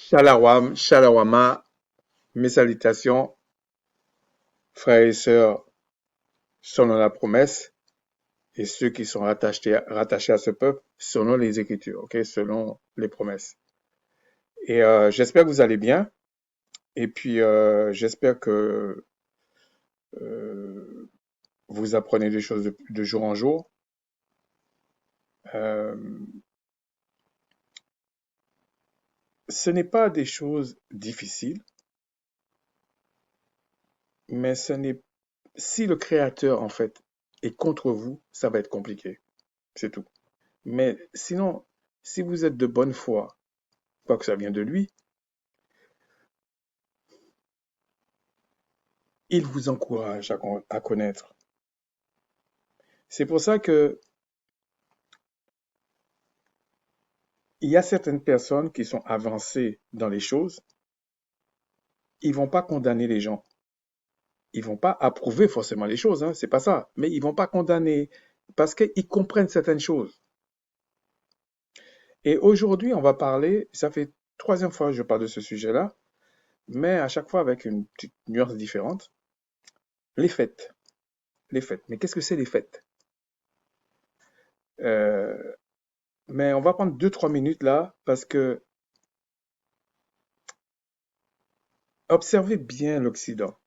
Shalawam, Shalawama, mes salutations, frères et sœurs, selon la promesse, et ceux qui sont rattachés à ce peuple, selon les Écritures, ok, selon les promesses. Et j'espère que vous allez bien, et puis j'espère que euh, vous apprenez des choses de jour en jour. Euh, ce n'est pas des choses difficiles, mais si le Créateur, en fait, est contre vous, ça va être compliqué, c'est tout. Mais sinon, si vous êtes de bonne foi, quoique ça vient de lui, il vous encourage à connaître. C'est pour ça que il y a certaines personnes qui sont avancées dans les choses, ils vont pas condamner les gens. Ils vont pas approuver forcément les choses, hein, c'est pas ça. Mais ils vont pas condamner parce qu'ils comprennent certaines choses. Et aujourd'hui, on va parler, ça fait troisième fois que je parle de ce sujet-là, mais à chaque fois avec une petite nuance différente. Les fêtes. Les fêtes. Mais qu'est-ce que c'est les fêtes? Euh, mais on va prendre 2, 3 minutes là, parce que observez bien l'Occident.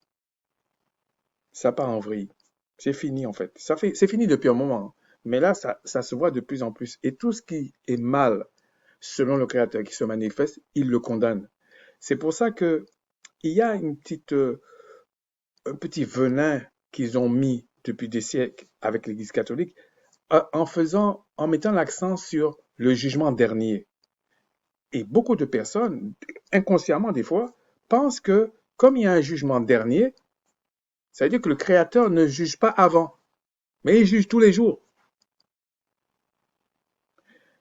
Ça part en vrille. C'est fini en fait. C'est fini depuis un moment, hein. Mais là, ça se voit de plus en plus. Et tout ce qui est mal, selon le Créateur qui se manifeste, il le condamne. C'est pour ça que il y a un petit venin qu'ils ont mis depuis des siècles avec l'Église catholique, en mettant l'accent sur le jugement dernier. Et beaucoup de personnes, inconsciemment des fois, pensent que comme il y a un jugement dernier, ça veut dire que le Créateur ne juge pas avant, mais il juge tous les jours.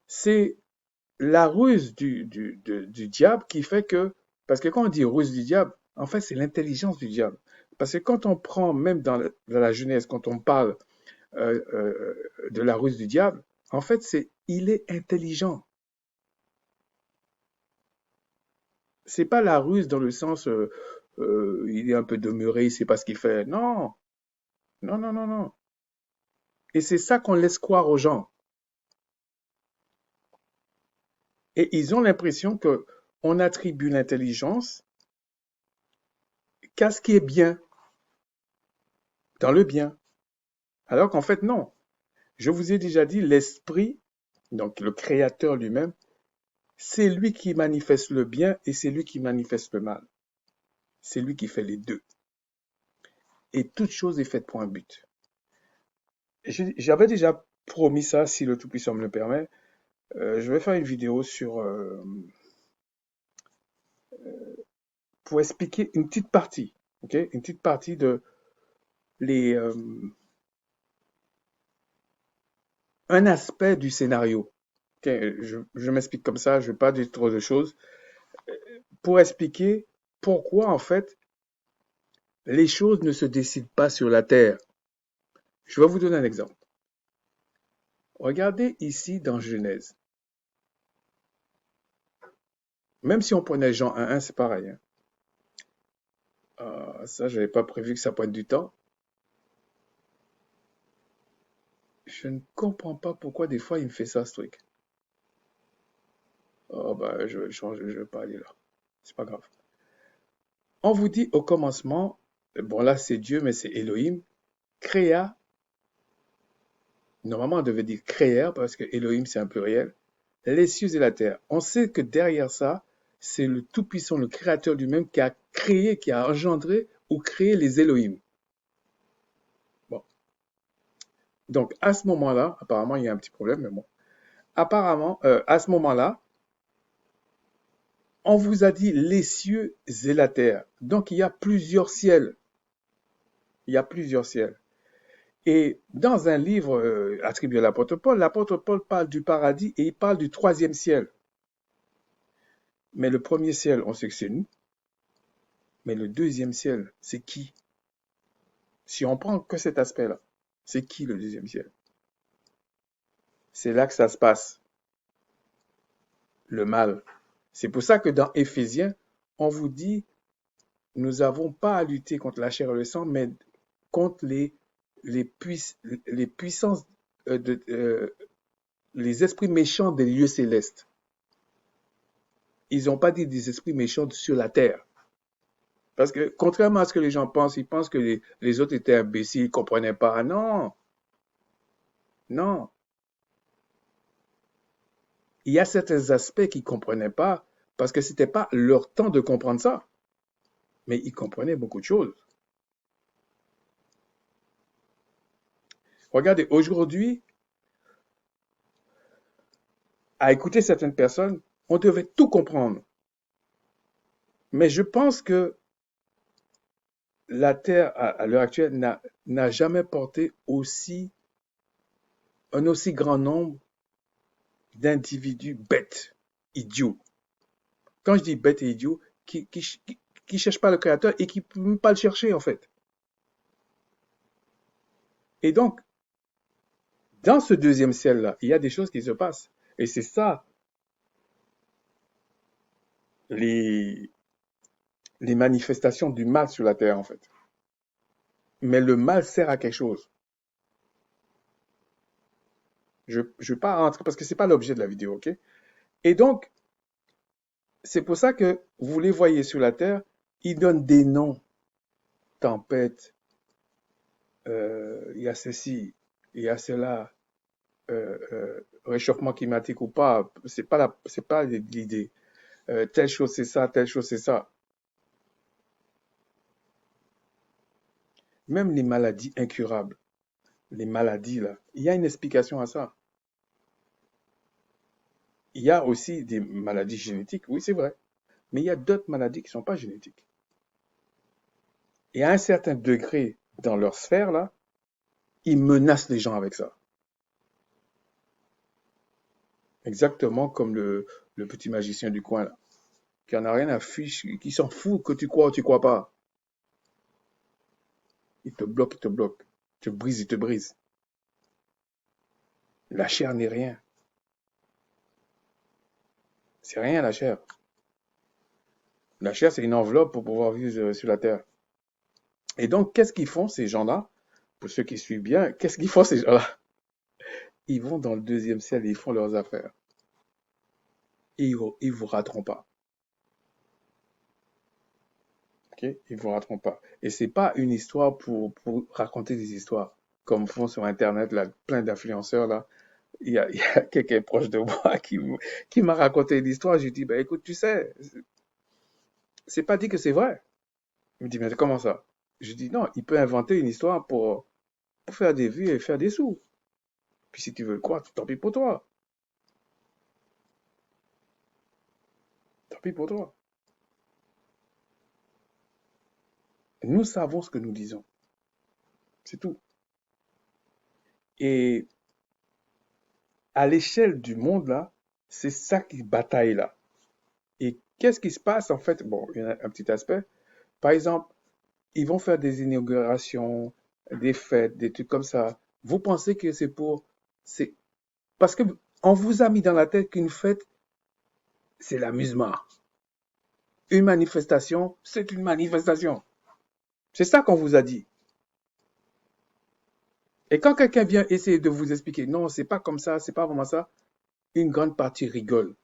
C'est la ruse du diable qui fait que, parce que quand on dit ruse du diable, en fait, c'est l'intelligence du diable. Parce que quand on prend, même dans la Genèse, quand on parle de la ruse du diable, en fait, il est intelligent. C'est pas la ruse dans le sens, il est un peu demeuré, il sait pas ce qu'il fait. Non, non, non, non, non. Et c'est ça qu'on laisse croire aux gens. Et ils ont l'impression que on attribue l'intelligence qu'à ce qui est bien, dans le bien. Alors qu'en fait, non. Je vous ai déjà dit, l'esprit, donc le créateur lui-même, c'est lui qui manifeste le bien et c'est lui qui manifeste le mal. C'est lui qui fait les deux. Et toute chose est faite pour un but. J'avais déjà promis ça, si le Tout-Puissant me le permet. Je vais faire une vidéo pour expliquer une petite partie, ok, une petite partie de les, un aspect du scénario. Ok, je m'explique comme ça, je ne vais pas dire trop de choses, pour expliquer pourquoi en fait les choses ne se décident pas sur la terre. Je vais vous donner un exemple. Regardez ici dans Genèse. Même si on prenait Jean 1:1, c'est pareil, hein. Ça, je n'avais pas prévu que ça prenne du temps. Je ne comprends pas pourquoi des fois il me fait ça, ce truc. Oh, bah, je vais changer, je vais pas aller là. C'est pas grave. On vous dit au commencement, bon là c'est Dieu, mais c'est Elohim, créa, normalement on devait dire créèrent parce que Elohim c'est un pluriel, les cieux et la terre. On sait que derrière ça, c'est le Tout-Puissant, le Créateur lui-même qui a créé, qui a engendré ou créé les Elohim. Bon. Donc à ce moment-là, apparemment il y a un petit problème, mais bon. Apparemment, à ce moment-là, on vous a dit les cieux et la terre. Donc il y a plusieurs ciels. Il y a plusieurs ciels. Et dans un livre attribué à l'apôtre Paul parle du paradis et il parle du troisième ciel. Mais le premier ciel, on sait que c'est nous. Mais le deuxième ciel, c'est qui? Si on prend que cet aspect-là, c'est qui le deuxième ciel? C'est là que ça se passe, le mal. C'est pour ça que dans Éphésiens, on vous dit, nous n'avons pas à lutter contre la chair et le sang, mais contre les puissances, les esprits méchants des lieux célestes. Ils n'ont pas dit des esprits méchants sur la terre. Parce que, contrairement à ce que les gens pensent, ils pensent que les autres étaient imbéciles, ils ne comprenaient pas. Non, non. Il y a certains aspects qu'ils ne comprenaient pas parce que ce n'était pas leur temps de comprendre ça. Mais ils comprenaient beaucoup de choses. Regardez, aujourd'hui, à écouter certaines personnes, on devait tout comprendre. Mais je pense que la Terre, à l'heure actuelle, n'a jamais porté un aussi grand nombre d'individus bêtes, idiots. Quand je dis bêtes et idiots, qui cherchent pas le Créateur et qui ne peuvent même pas le chercher, en fait. Et donc, dans ce deuxième ciel-là, il y a des choses qui se passent. Et c'est ça, les, les manifestations du mal sur la terre, en fait. Mais le mal sert à quelque chose. Je ne vais pas rentrer parce que c'est pas l'objet de la vidéo, ok? Et donc, c'est pour ça que vous les voyez sur la terre, ils donnent des noms. Tempête, il y a ceci, il y a cela, réchauffement climatique ou pas, c'est pas l'idée. Telle chose c'est ça, telle chose c'est ça. Même les maladies incurables, les maladies là, il y a une explication à ça. Il y a aussi des maladies génétiques, oui c'est vrai, mais il y a d'autres maladies qui ne sont pas génétiques. Et à un certain degré dans leur sphère là, ils menacent les gens avec ça. Exactement comme le petit magicien du coin là, qui en a rien à fiche, qui s'en fout que tu crois ou tu crois pas. Il te bloque, il te bloque. Il te brise, il te brise. La chair n'est rien. C'est rien la chair. La chair, c'est une enveloppe pour pouvoir vivre sur la terre. Et donc, qu'est-ce qu'ils font ces gens-là? Pour ceux qui suivent bien, qu'est-ce qu'ils font ces gens-là? Ils vont dans le deuxième ciel et ils font leurs affaires. Et ils vous rateront pas. Okay? Ils vous rateront pas. Et c'est pas une histoire pour raconter des histoires. Comme font sur Internet, là, plein d'influenceurs, là. Il y a quelqu'un proche de moi qui m'a raconté une histoire. J'ai dit, bah, écoute, tu sais, c'est pas dit que c'est vrai. Il me dit, mais comment ça? Je dis, non, il peut inventer une histoire pour faire des vues et faire des sous. Puis si tu veux le croire, tant pis pour toi. Tant pis pour toi. Nous savons ce que nous disons. C'est tout. Et à l'échelle du monde, là, c'est ça qui bataille là. Et qu'est-ce qui se passe en fait? Bon, il y a un petit aspect. Par exemple, ils vont faire des inaugurations, des fêtes, des trucs comme ça. Vous pensez que c'est parce que on vous a mis dans la tête qu'une fête, c'est l'amusement. Une manifestation, c'est une manifestation. C'est ça qu'on vous a dit. Et quand quelqu'un vient essayer de vous expliquer, non, c'est pas comme ça, c'est pas vraiment ça, une grande partie rigole.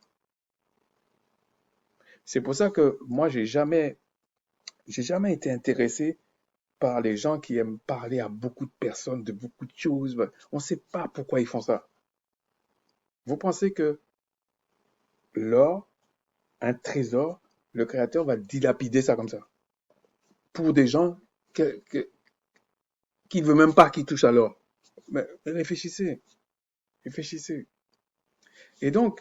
C'est pour ça que moi, j'ai jamais été intéressé par les gens qui aiment parler à beaucoup de personnes de beaucoup de choses. On ne sait pas pourquoi ils font ça. Vous pensez que l'or, un trésor, le créateur va dilapider ça comme ça pour des gens qui ne veulent même pas qu'ils touchent à l'or. Mais réfléchissez, réfléchissez. Et donc,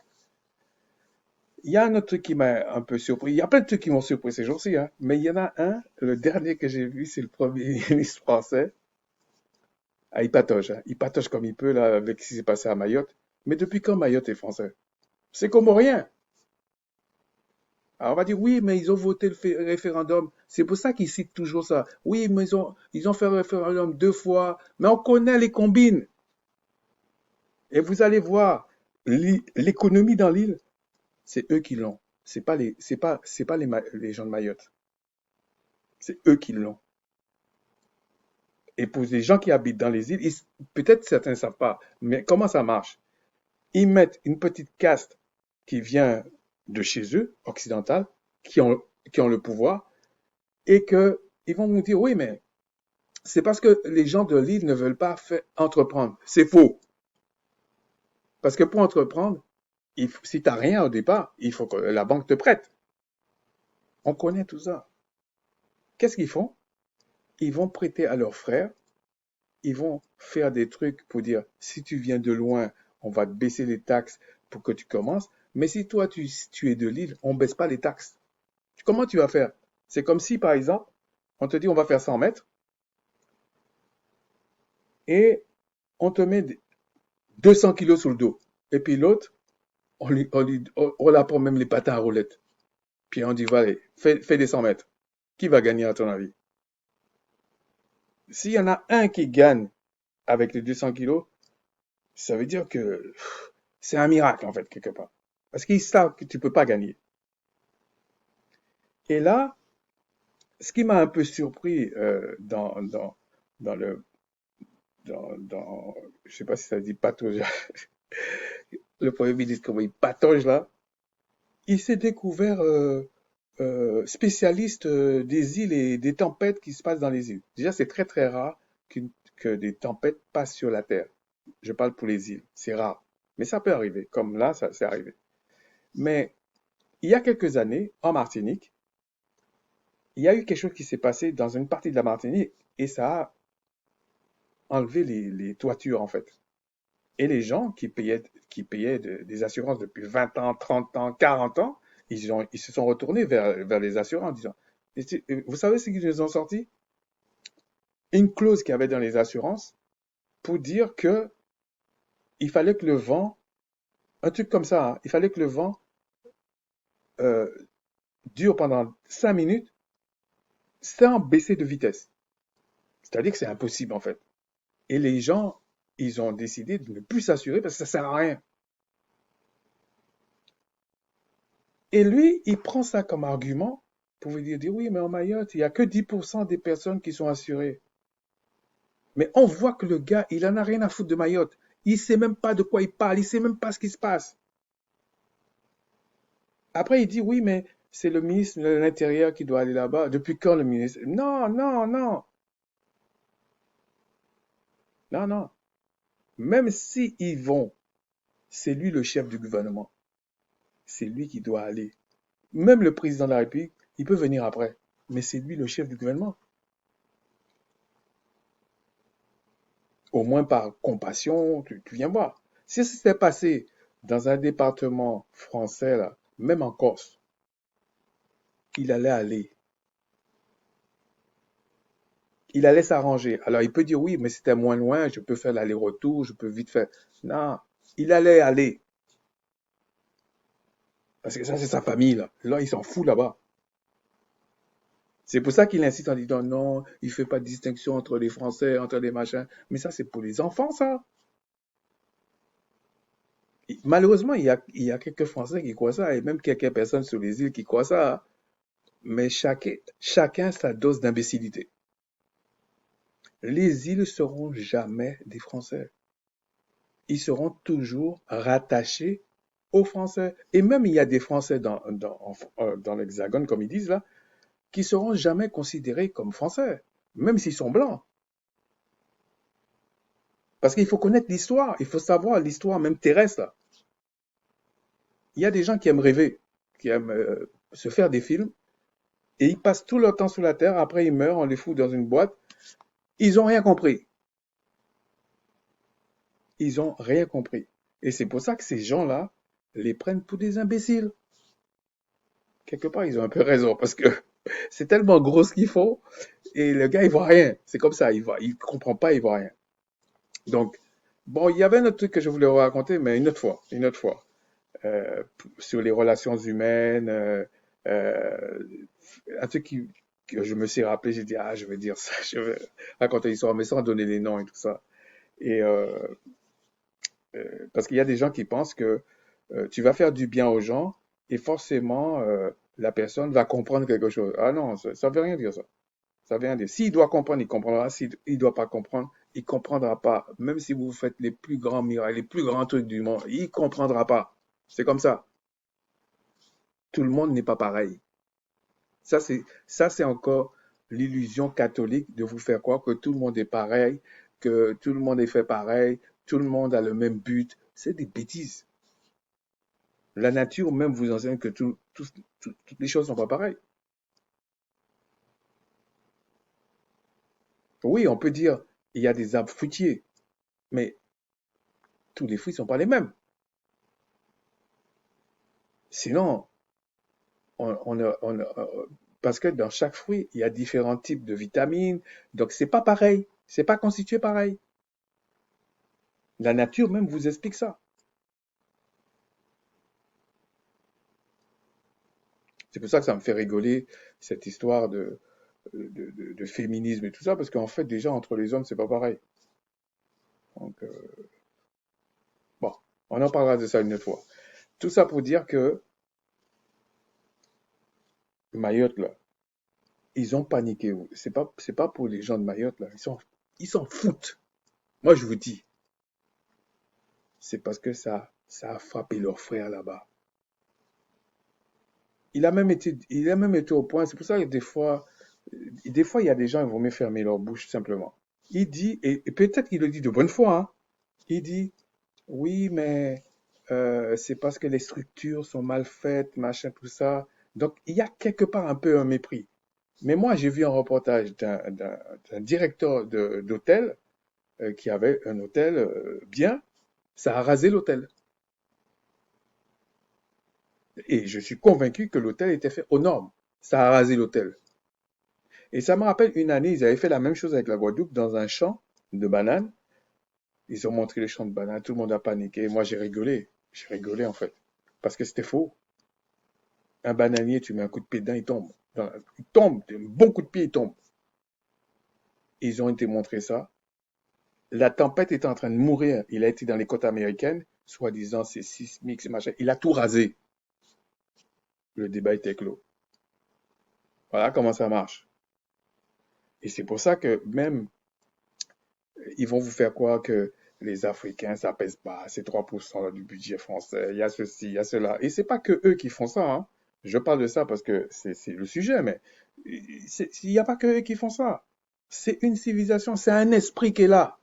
il y a un autre truc qui m'a un peu surpris. Il y a plein de trucs qui m'ont surpris ces jours-ci, hein. Mais il y en a un, le dernier que j'ai vu, c'est le premier ministre français. Ah, il patauge, hein. Il patauge comme il peut, là, avec ce qui s'est passé à Mayotte. Mais depuis quand Mayotte est français? C'est comorien. Alors on va dire, oui, mais ils ont voté le référendum. C'est pour ça qu'ils citent toujours ça. Oui, mais ils ont fait le référendum 2 fois. Mais on connaît les combines. Et vous allez voir, l'économie dans l'île, c'est eux qui l'ont. les gens de Mayotte. C'est eux qui l'ont. Et pour les gens qui habitent dans les îles, peut-être certains ne savent pas, mais comment ça marche? Ils mettent une petite caste qui vient de chez eux, occidentale, qui ont, qui ont le pouvoir, et que ils vont nous dire, oui, mais c'est parce que les gens de l'île ne veulent pas entreprendre. C'est faux. Parce que pour entreprendre, si tu n'as rien au départ, il faut que la banque te prête. On connaît tout ça. Qu'est-ce qu'ils font? Ils vont prêter à leurs frères, ils vont faire des trucs pour dire, si tu viens de loin, on va te baisser les taxes pour que tu commences. Mais si toi, tu es de l'île, on ne baisse pas les taxes. Comment tu vas faire? C'est comme si, par exemple, on te dit, on va faire 100 mètres et on te met 200 kilos sur le dos. Et puis l'autre, on apprend même les patins à roulettes. Puis on dit, voilà, fais des 100 mètres. Qui va gagner à ton avis? S'il y en a un qui gagne avec les 200 kilos, ça veut dire que c'est un miracle, en fait, quelque part. Parce qu'ils savent que tu ne peux pas gagner. Et là, ce qui m'a un peu surpris dans le, je sais pas si ça dit patauge, le Premier ministre, comment il patauge là, il s'est découvert spécialiste des îles et des tempêtes qui se passent dans les îles. Déjà, c'est très très rare que des tempêtes passent sur la Terre. Je parle pour les îles, c'est rare. Mais ça peut arriver, comme là, ça c'est arrivé. Mais il y a quelques années, en Martinique, il y a eu quelque chose qui s'est passé dans une partie de la Martinique et ça a enlevé les toitures en fait. Et les gens qui payaient des assurances depuis 20 ans, 30 ans, 40 ans, ils se sont retournés vers les assurances en disant, vous savez ce qu'ils nous ont sorti? Une clause qu'il y avait dans les assurances pour dire que il fallait que le vent, un truc comme ça, hein, il fallait que le vent euh, dure pendant 5 minutes sans baisser de vitesse. C'est-à-dire que c'est impossible en fait. Et les gens, ils ont décidé de ne plus s'assurer parce que ça sert à rien. Et lui, il prend ça comme argument pour vous dire oui, mais en Mayotte, il n'y a que 10% des personnes qui sont assurées. Mais on voit que le gars, il en a rien à foutre de Mayotte. Il sait même pas de quoi il parle, il sait même pas ce qui se passe. Après, il dit oui, mais c'est le ministre de l'Intérieur qui doit aller là-bas. Depuis quand le ministre? Non, non, non, non, non. Même si ils vont, c'est lui le chef du gouvernement. C'est lui qui doit aller. Même le président de la République, il peut venir après. Mais c'est lui le chef du gouvernement. Au moins par compassion, tu viens voir. Si ça s'était passé dans un département français, là, même en Corse, il allait aller. Il allait s'arranger. Alors il peut dire oui, mais c'était moins loin, je peux faire l'aller-retour, je peux vite faire. Non, il allait aller. Parce que ça, c'est sa famille, là. Là, il s'en fout là-bas. C'est pour ça qu'il insiste en disant non, il fait pas de distinction entre les Français, entre les machins. Mais ça, c'est pour les enfants, ça. Malheureusement, il y a quelques Français qui croient ça, et même quelques personnes sur les îles qui croient ça. Mais chacun sa dose d'imbécilité. Les îles seront jamais des Français. Ils seront toujours rattachés aux Français. Et même il y a des Français dans l'Hexagone, comme ils disent là, qui seront jamais considérés comme Français, même s'ils sont blancs. Parce qu'il faut connaître l'histoire, il faut savoir l'histoire même terrestre. Là. Il y a des gens qui aiment rêver, qui aiment se faire des films, et ils passent tout leur temps sur la Terre, après ils meurent, on les fout dans une boîte. Ils n'ont rien compris. Ils n'ont rien compris. Et c'est pour ça que ces gens-là les prennent pour des imbéciles. Quelque part, ils ont un peu raison, parce que c'est tellement gros ce qu'ils font, et le gars, il voit rien. C'est comme ça, il comprend pas, il voit rien. Donc, bon, il y avait un autre truc que je voulais vous raconter, mais une autre fois, euh, sur les relations humaines, euh, un truc que je me suis rappelé, j'ai dit, ah, je vais dire ça, je vais raconter l'histoire, mais sans donner les noms et tout ça. Et parce qu'il y a des gens qui pensent que tu vas faire du bien aux gens et forcément, la personne va comprendre quelque chose. Ah non, ça ne veut rien dire ça. Ça veut rien dire. S'il doit comprendre, il comprendra. S'il ne doit pas comprendre, il comprendra pas. Même si vous faites les plus grands miracles, les plus grands trucs du monde, il comprendra pas. C'est comme ça. Tout le monde n'est pas pareil. Ça, c'est encore l'illusion catholique de vous faire croire que tout le monde est pareil, que tout le monde est fait pareil, tout le monde a le même but. C'est des bêtises. La nature même vous enseigne que toutes les choses ne sont pas pareilles. Oui, on peut dire il y a des arbres fruitiers, mais tous les fruits ne sont pas les mêmes. Sinon, parce que dans chaque fruit, il y a différents types de vitamines, donc c'est pas pareil, c'est pas constitué pareil. La nature même vous explique ça. C'est pour ça que ça me fait rigoler cette histoire de féminisme et tout ça, parce qu'en fait, déjà entre les hommes, c'est pas pareil. Donc, bon, on en parlera de ça une autre fois. Tout ça pour dire que Mayotte, là, ils ont paniqué. C'est pas pour les gens de Mayotte, là. Ils s'en foutent. Moi, je vous dis, c'est parce que ça a frappé leurs frères là-bas. Il a même été au point, c'est pour ça que des fois, il y a des gens, ils vont mieux fermer leur bouche simplement. Il dit, et peut-être qu'il le dit de bonne foi, hein, il dit, oui, mais c'est parce que les structures sont mal faites, machin, tout ça. Donc, il y a quelque part un peu un mépris. Mais moi, j'ai vu un reportage d'un directeur d'hôtel qui avait un hôtel bien. Ça a rasé l'hôtel. Et je suis convaincu que l'hôtel était fait aux normes. Ça a rasé l'hôtel. Et ça me rappelle une année, ils avaient fait la même chose avec la Guadeloupe dans un champ de bananes. Ils ont montré les champs de bananes, tout le monde a paniqué. Moi, j'ai rigolé. J'ai rigolé en fait. Parce que c'était faux. Un bananier, tu mets un coup de pied dedans, il tombe. Il tombe, un bon coup de pied, il tombe. Ils ont été montrer ça. La tempête était en train de mourir. Il a été dans les côtes américaines, soi-disant c'est sismique, c'est machin. Il a tout rasé. Le débat était clos. Voilà comment ça marche. Et c'est pour ça que même, ils vont vous faire croire que les Africains, ça pèse pas, c'est 3% du budget français, il y a ceci, il y a cela. Et c'est pas que eux qui font ça, hein. Je parle de ça parce que c'est le sujet, mais il n'y a pas que eux qui font ça. C'est une civilisation, c'est un esprit qui est là.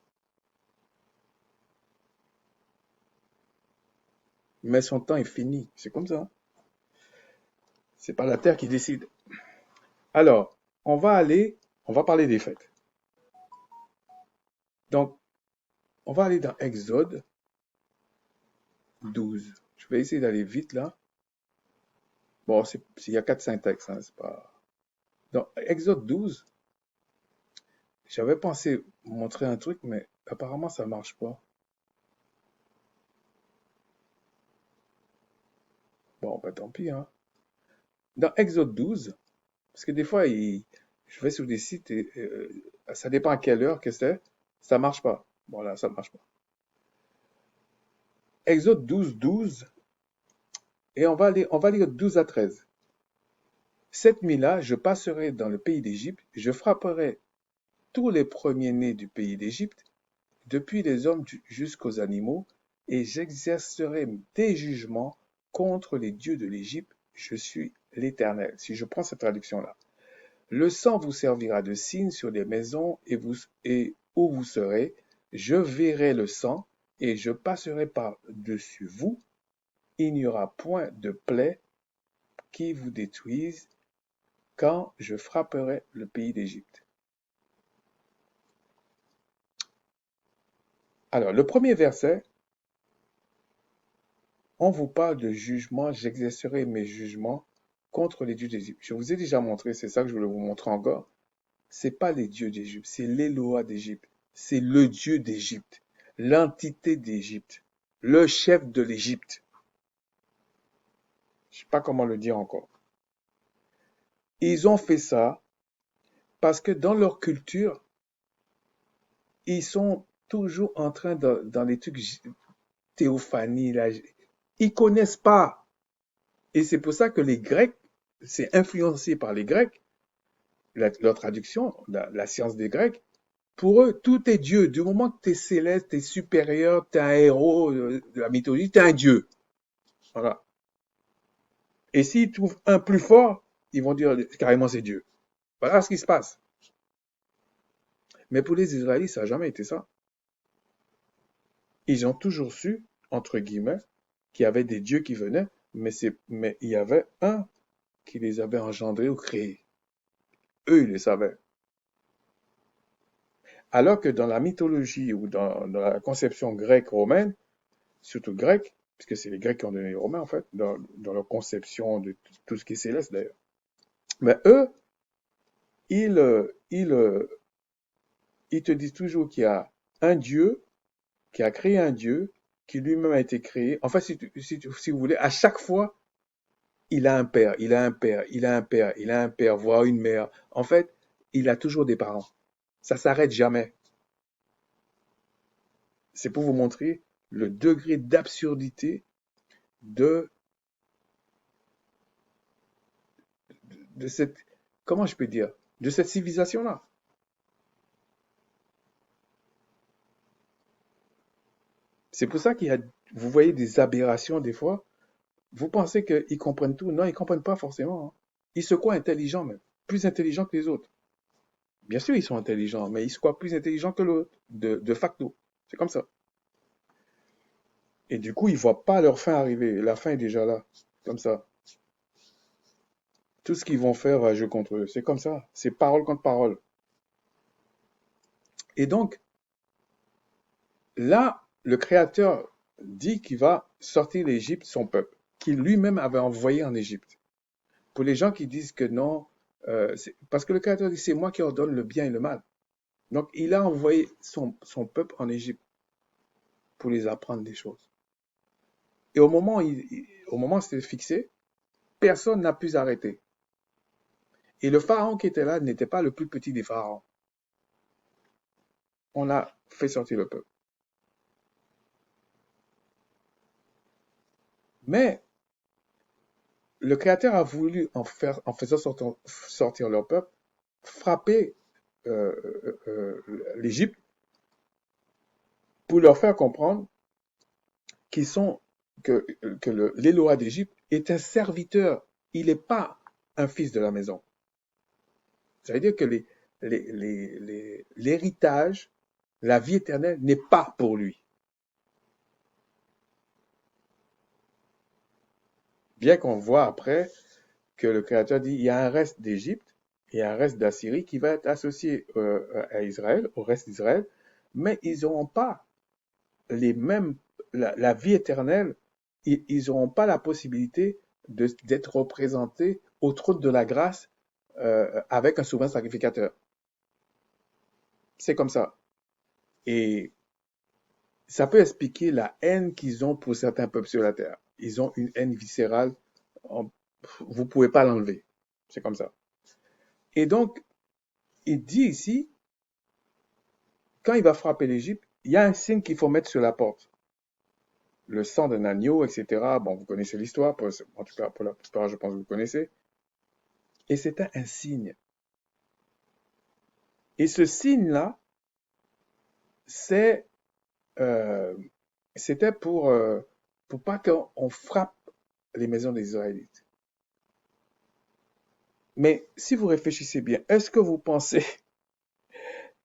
Mais son temps est fini. C'est comme ça. C'est pas la Terre qui décide. Alors, on va parler des fêtes. Donc, on va aller dans Exode 12. Je vais essayer d'aller vite là. Bon, il y a 4-5 textes, hein, c'est pas. Dans Exode 12, j'avais pensé montrer un truc, mais apparemment ça marche pas. Bon, bah tant pis, hein. Dans Exode 12, parce que des fois, je vais sur des sites et ça dépend à quelle heure que c'est, ça marche pas. Voilà, ça marche pas. Exode 12, 12, et on va lire 12 à 13. Cette nuit-là, je passerai dans le pays d'Égypte, je frapperai tous les premiers-nés du pays d'Égypte, depuis les hommes jusqu'aux animaux, et j'exercerai des jugements contre les dieux de l'Égypte. Je suis l'Éternel. Si je prends cette traduction-là. Le sang vous servira de signe sur les maisons et où vous serez. Je verrai le sang et je passerai par-dessus vous. Il n'y aura point de plaie qui vous détruise quand je frapperai le pays d'Égypte. Alors, le premier verset, on vous parle de jugement, j'exercerai mes jugements contre les dieux d'Égypte. Je vous ai déjà montré, c'est ça que je voulais vous montrer encore. C'est pas les dieux d'Égypte, c'est l'Éloa d'Égypte. C'est le Dieu d'Égypte, l'entité d'Égypte, le chef de l'Égypte. Je sais pas comment le dire encore. Ils ont fait ça parce que dans leur culture, ils sont toujours en train dans les trucs théophanie, là. Ils connaissent pas. Et c'est pour ça que les Grecs, c'est influencé par les Grecs, leur traduction, la science des Grecs. Pour eux, tout est Dieu. Du moment que tu es céleste, tu es supérieur, tu es un héros de la mythologie, tu es un Dieu. Voilà. Et s'ils trouvent un plus fort, ils vont dire carrément c'est Dieu. Voilà ce qui se passe. Mais pour les Israélites, ça n'a jamais été ça. Ils ont toujours su, entre guillemets, qu'il y avait des dieux qui venaient, mais il y avait un qui les avait engendrés ou créés. Eux, ils le savaient. Alors que dans la mythologie ou dans la conception grecque romaine, surtout grecque, puisque c'est les Grecs qui ont donné les Romains en fait, dans leur conception de tout ce qui est céleste d'ailleurs. Mais eux, ils, euh, ils, euh, ils te disent toujours qu'il y a un Dieu qui a créé un Dieu qui lui-même a été créé. En fait, si vous voulez, à chaque fois, il a un père, il a un père, il a un père, il a un père, voire une mère. En fait, il a toujours des parents. Ça s'arrête jamais. C'est pour vous montrer le degré d'absurdité de, de cette, comment je peux dire, de cette civilisation-là. C'est pour ça qu'il y a, vous voyez des aberrations des fois. Vous pensez qu'ils comprennent tout. Non, ils comprennent pas forcément, hein. Ils se croient intelligents même. Plus intelligents que les autres. Bien sûr, ils sont intelligents, mais ils se croient plus intelligents que l'autre. De facto. C'est comme ça. Et du coup, ils voient pas leur fin arriver. La fin est déjà là. Comme ça. Tout ce qu'ils vont faire va jouer contre eux. C'est comme ça. C'est parole contre parole. Et donc, là, le Créateur dit qu'il va sortir d'Égypte, son peuple, qu'il lui-même avait envoyé en Égypte. Pour les gens qui disent que non, parce que le Créateur dit, c'est moi qui ordonne le bien et le mal. Donc, il a envoyé son peuple en Égypte pour les apprendre des choses. Et au moment où c'était fixé, personne n'a pu s'arrêter. Et le pharaon qui était là n'était pas le plus petit des pharaons. On a fait sortir le peuple. Mais le Créateur a voulu, en faisant sortir leur peuple, frapper l'Égypte pour leur faire comprendre qu'ils sont, que l'Éloi d'Égypte est un serviteur. Il n'est pas un fils de la maison. Ça veut dire que l'héritage, la vie éternelle n'est pas pour lui. Bien qu'on voit après que le Créateur dit il y a un reste d'Égypte et un reste d'Assyrie qui va être associé à Israël, au reste d'Israël, mais ils n'auront pas les mêmes, la vie éternelle, ils n'auront pas la possibilité d'être représentés au trône de la grâce avec un souverain sacrificateur. C'est comme ça. Et ça peut expliquer la haine qu'ils ont pour certains peuples sur la terre. Ils ont une haine viscérale, vous ne pouvez pas l'enlever. C'est comme ça. Et donc, il dit ici, quand il va frapper l'Égypte, il y a un signe qu'il faut mettre sur la porte. Le sang d'un agneau, etc. Bon, vous connaissez l'histoire, en tout cas pour la plupart, je pense que vous connaissez. Et c'était un signe. Et ce signe-là, c'est, euh, c'était pour pas qu'on frappe les maisons des Israélites. Mais si vous réfléchissez bien, est-ce que vous pensez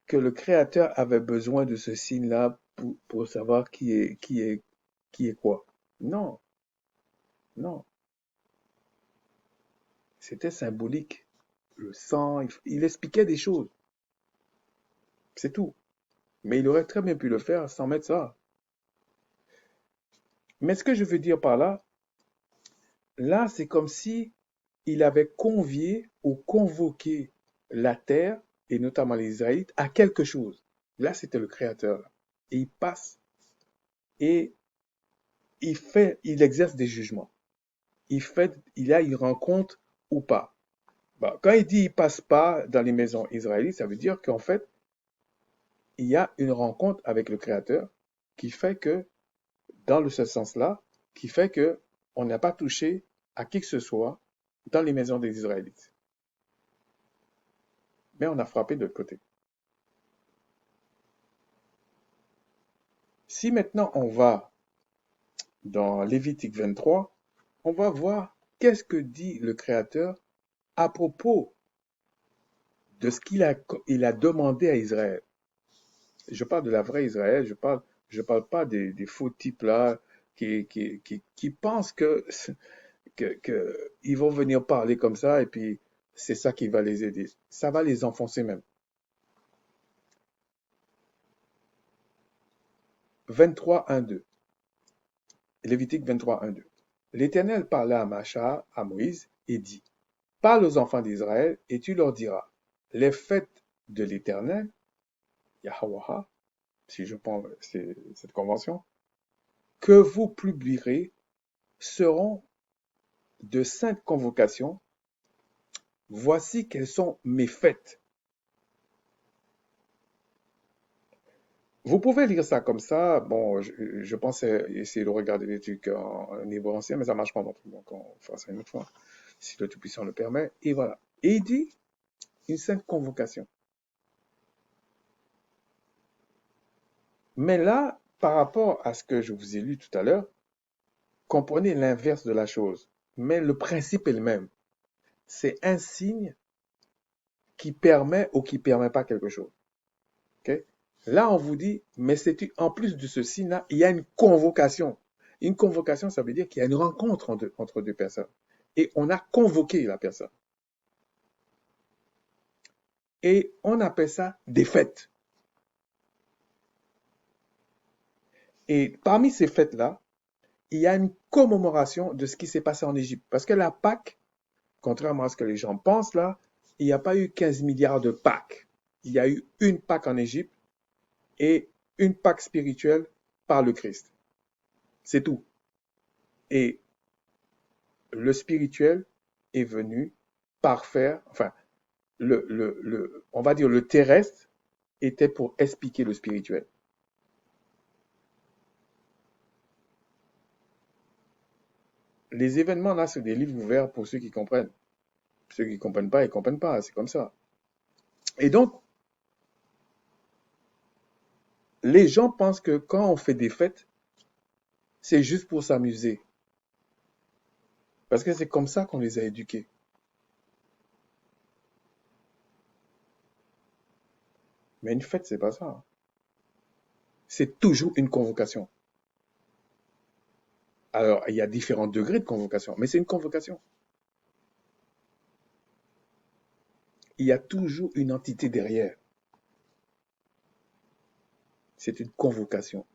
que le Créateur avait besoin de ce signe-là pour savoir qui est quoi? Non, non. C'était symbolique. Le sang, il expliquait des choses. C'est tout. Mais il aurait très bien pu le faire sans mettre ça. Mais ce que je veux dire par là, là, c'est comme si il avait convié ou convoqué la terre, et notamment les Israélites, à quelque chose. Là, c'était le Créateur. Et il passe et il exerce des jugements. Il a une rencontre ou pas. Bah, quand il dit il passe pas dans les maisons israélites, ça veut dire qu'en fait, il y a une rencontre avec le Créateur qui fait que, dans ce sens-là, qui fait que on n'a pas touché à qui que ce soit dans les maisons des Israélites. Mais on a frappé de l'autre côté. Si maintenant on va dans Lévitique 23, on va voir qu'est-ce que dit le Créateur à propos de ce qu'il a demandé à Israël. Je parle de la vraie Israël, je parle pas des faux types là qui pensent que ils vont venir parler comme ça et puis c'est ça qui va les aider. Ça va les enfoncer même. 23, 1, 2. Lévitique 23, 1, 2. L'Éternel parla à Macha, à Moïse, et dit, parle aux enfants d'Israël, et tu leur diras, les fêtes de l'Éternel, Yahweh, si je prends cette convention, que vous publierez seront de saintes convocations. Voici quelles sont mes fêtes. Vous pouvez lire ça comme ça. Bon, je pense essayer de regarder les trucs en niveau ancien, mais ça marche pas non plus. Donc, on fera ça une autre fois, si le Tout-Puissant le permet. Et voilà. Et il dit une sainte convocation. Mais là, par rapport à ce que je vous ai lu tout à l'heure, comprenez l'inverse de la chose. Mais le principe est le même. C'est un signe qui permet ou qui permet pas quelque chose. Okay? Là, on vous dit, mais c'est en plus de ce signe-là, il y a une convocation. Une convocation, ça veut dire qu'il y a une rencontre entre deux personnes. Et on a convoqué la personne. Et on appelle ça des fêtes. Et parmi ces fêtes-là, il y a une commémoration de ce qui s'est passé en Égypte. Parce que la Pâque, contrairement à ce que les gens pensent là, il n'y a pas eu 15 milliards de Pâques. Il y a eu une Pâque en Égypte et une Pâque spirituelle par le Christ. C'est tout. Et le spirituel est venu parfaire, enfin, on va dire le terrestre était pour expliquer le spirituel. Les événements là, c'est des livres ouverts pour ceux qui comprennent. Ceux qui comprennent pas, ils comprennent pas, c'est comme ça. Et donc, les gens pensent que quand on fait des fêtes, c'est juste pour s'amuser. Parce que c'est comme ça qu'on les a éduqués. Mais une fête, c'est pas ça. C'est toujours une convocation. Alors, il y a différents degrés de convocation, mais c'est une convocation. Il y a toujours une entité derrière. C'est une convocation.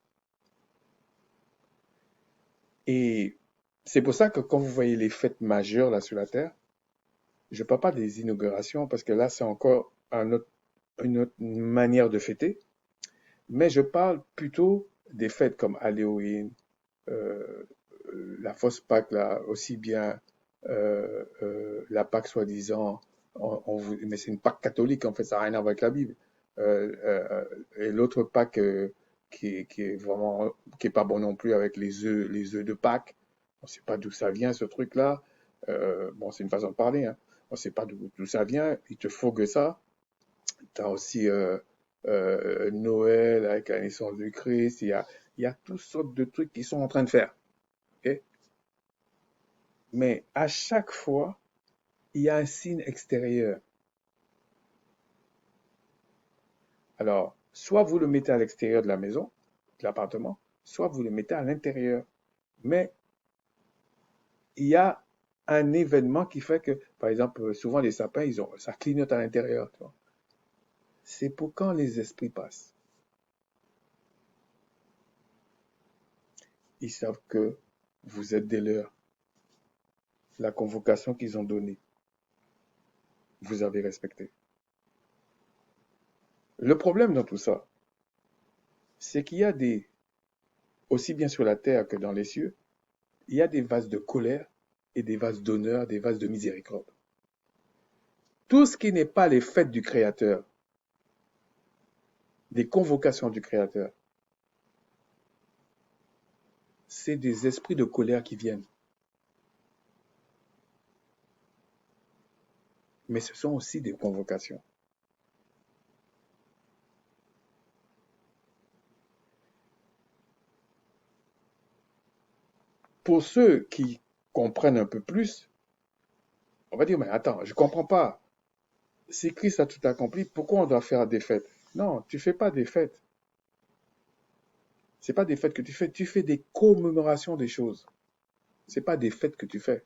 Et c'est pour ça que quand vous voyez les fêtes majeures là sur la Terre, je ne parle pas des inaugurations parce que là, c'est encore une autre manière de fêter, mais je parle plutôt des fêtes comme Halloween, euh, la fausse Pâque, là, aussi bien la Pâque soi-disant, mais c'est une Pâque catholique, en fait, ça n'a rien à voir avec la Bible. Et l'autre Pâque qui est vraiment, qui est pas bon non plus avec les œufs de Pâques. On ne sait pas d'où ça vient, ce truc-là. Bon, c'est une façon de parler, hein. On ne sait pas d'où ça vient. Il te faut que ça. Tu as aussi Noël avec la naissance du Christ. Il y a toutes sortes de trucs qu'ils sont en train de faire. Ok. Mais à chaque fois, il y a un signe extérieur. Alors, soit vous le mettez à l'extérieur de la maison, de l'appartement, soit vous le mettez à l'intérieur. Mais il y a un événement qui fait que, par exemple, souvent les sapins, ça clignote à l'intérieur. C'est pour quand les esprits passent. Ils savent que vous êtes des leurs. La convocation qu'ils ont donnée, vous avez respecté. Le problème dans tout ça, c'est qu'il y a aussi bien sur la terre que dans les cieux, il y a des vases de colère et des vases d'honneur, des vases de miséricorde. Tout ce qui n'est pas les fêtes du Créateur, des convocations du Créateur, c'est des esprits de colère qui viennent. mais ce sont aussi des convocations. Pour ceux qui comprennent un peu plus, on va dire, mais attends, je comprends pas. Si Christ a tout accompli, pourquoi on doit faire des fêtes? Non, tu fais pas des fêtes. C'est pas des fêtes que tu fais des commémorations des choses. C'est pas des fêtes que tu fais.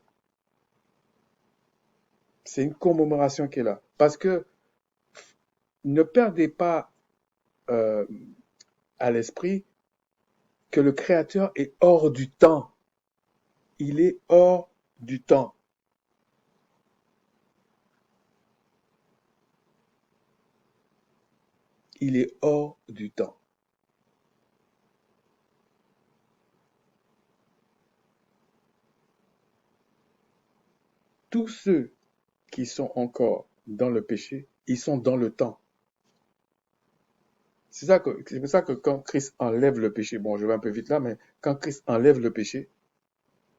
C'est une commémoration qui est là. Parce que ne perdez pas euh, à l'esprit que le Créateur est hors du temps. Il est hors du temps. Il est hors du temps. Tous ceux qui sont encore dans le péché, ils sont dans le temps. C'est pour ça que quand Christ enlève le péché, bon, je vais un peu vite là, mais quand Christ enlève le péché,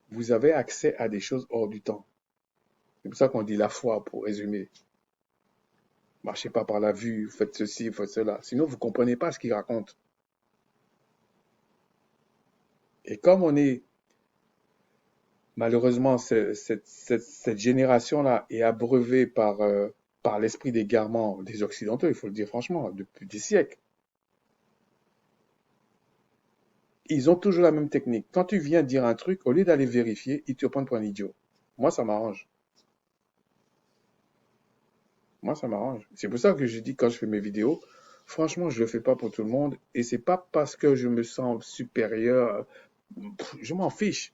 vous avez accès à des choses hors du temps. C'est pour ça qu'on dit la foi, pour résumer. Marchez pas par la vue, faites ceci, faites cela. Sinon, vous comprenez pas ce qu'il raconte. Et comme on est, malheureusement, cette génération-là est abreuvée par l'esprit d'égarement des Occidentaux, il faut le dire franchement, depuis des siècles. Ils ont toujours la même technique. Quand tu viens dire un truc, au lieu d'aller vérifier, ils te prennent pour un idiot. Moi, ça m'arrange. Moi, ça m'arrange. C'est pour ça que je dis quand je fais mes vidéos, franchement, je le fais pas pour tout le monde. Et c'est pas parce que je me sens supérieur. Je m'en fiche.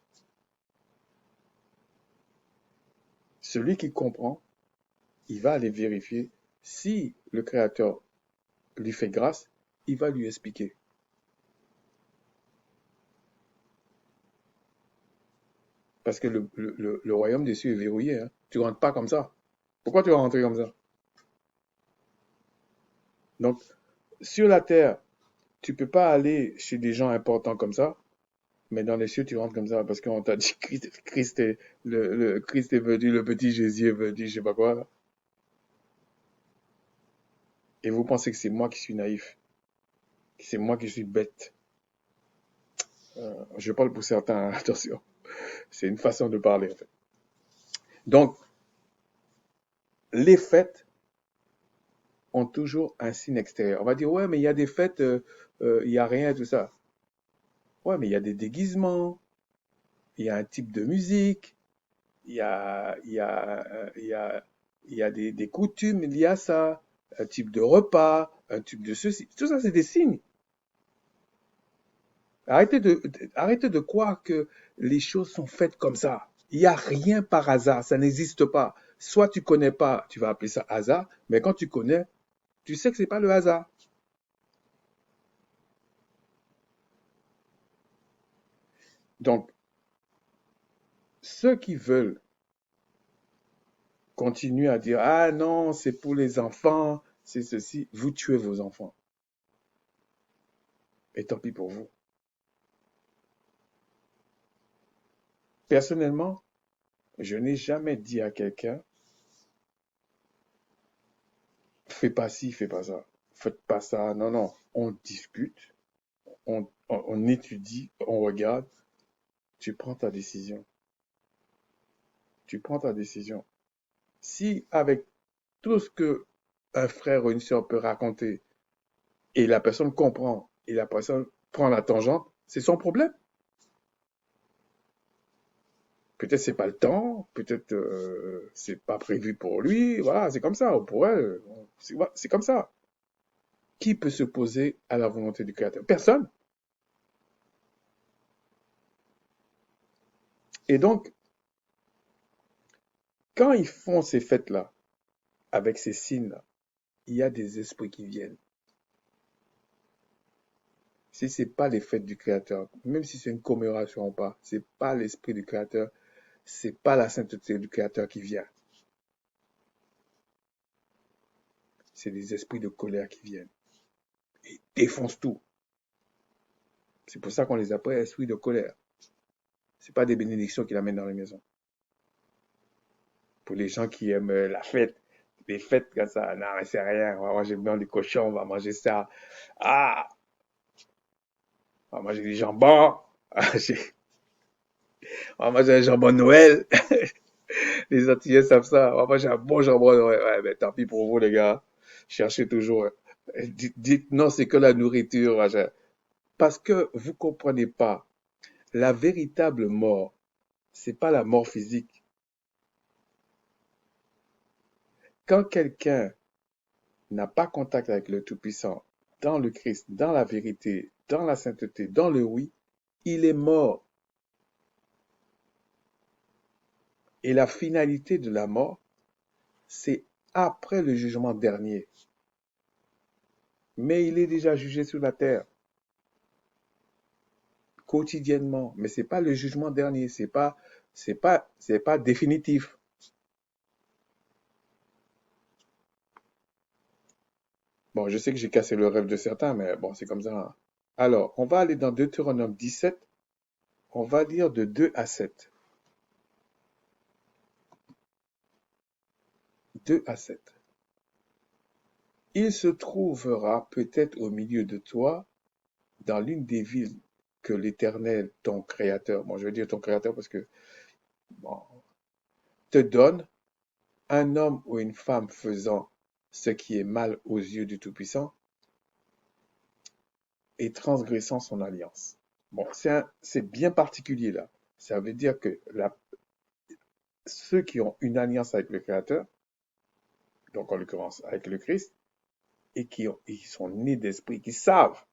Celui qui comprend, il va aller vérifier. Si le Créateur lui fait grâce, il va lui expliquer. Parce que le royaume des cieux est verrouillé. Hein. Tu rentres pas comme ça. Pourquoi tu vas rentrer comme ça? Donc, sur la terre, tu peux pas aller chez des gens importants comme ça, mais dans les cieux, tu rentres comme ça parce qu'on t'a dit Christ est, Christ est venu, le petit Jésus est venu, je sais pas quoi. Là. Et vous pensez que c'est moi qui suis naïf, que c'est moi qui suis bête. Je parle pour certains, attention. C'est une façon de parler, en fait. Donc, les fêtes ont toujours un signe extérieur. On va dire, ouais, mais il y a des fêtes, il y a rien, tout ça. Ouais, mais il y a des déguisements, il y a un type de musique, il y a des coutumes liées à ça, un type de repas, un type de ceci. Tout ça, c'est des signes. Arrêtez de croire que les choses sont faites comme ça. Il n'y a rien par hasard, ça n'existe pas. Soit tu connais pas, tu vas appeler ça hasard, mais quand tu connais, tu sais que c'est pas le hasard. Donc, ceux qui veulent continuer à dire, ah non, c'est pour les enfants, c'est ceci, vous tuez vos enfants. Et tant pis pour vous. Personnellement, je n'ai jamais dit à quelqu'un, fais pas ci, fais pas ça. Faites pas ça. Non, non. On discute, on étudie, on regarde. Tu prends ta décision. Tu prends ta décision. Si avec tout ce que un frère ou une sœur peut raconter et la personne comprend et la personne prend la tangente, c'est son problème. Peut-être c'est pas le temps, peut-être c'est pas prévu pour lui, voilà, c'est comme ça, ou pour elle, c'est comme ça. Qui peut se poser à la volonté du Créateur? Personne. Et donc, quand ils font ces fêtes-là, avec ces signes-là, il y a des esprits qui viennent. Si c'est pas les fêtes du Créateur, même si c'est une commémoration ou pas, c'est pas l'esprit du Créateur, c'est pas la sainteté du Créateur qui vient. C'est des esprits de colère qui viennent. Ils défoncent tout. C'est pour ça qu'on les appelle esprits de colère. C'est pas des bénédictions qu'il amène dans les maisons. Pour les gens qui aiment la fête, des fêtes comme ça. Non, mais c'est rien. On va manger bien du cochon, on va manger ça. Ah, on va manger du jambon. Ah, on va manger un jambon de Noël. Les Antillais savent ça. On va manger un bon jambon de Noël. Ouais, mais tant pis pour vous, les gars. Cherchez toujours. Dites non, c'est que la nourriture, machin. Parce que vous comprenez pas. La véritable mort, c'est pas la mort physique. Quand quelqu'un n'a pas contact avec le Tout-Puissant, dans le Christ, dans la vérité, dans la sainteté, dans le oui, il est mort. Et la finalité de la mort, c'est après le jugement dernier. Mais il est déjà jugé sur la terre, quotidiennement. Mais c'est pas le jugement dernier, c'est pas définitif. Bon, je sais que j'ai cassé le rêve de certains, mais bon, c'est comme ça, hein. Alors, on va aller dans Deutéronome 17, on va lire de 2 à 7. 2 à 7. Il se trouvera peut-être au milieu de toi, dans l'une des villes que l'Éternel, ton Créateur, bon, je veux dire ton Créateur parce que, bon, te donne, un homme ou une femme faisant ce qui est mal aux yeux du Tout-Puissant et transgressant son alliance. Bon, c'est bien particulier là. Ça veut dire que ceux qui ont une alliance avec le Créateur, donc en l'occurrence avec le Christ, et ils sont nés d'esprit, qui savent,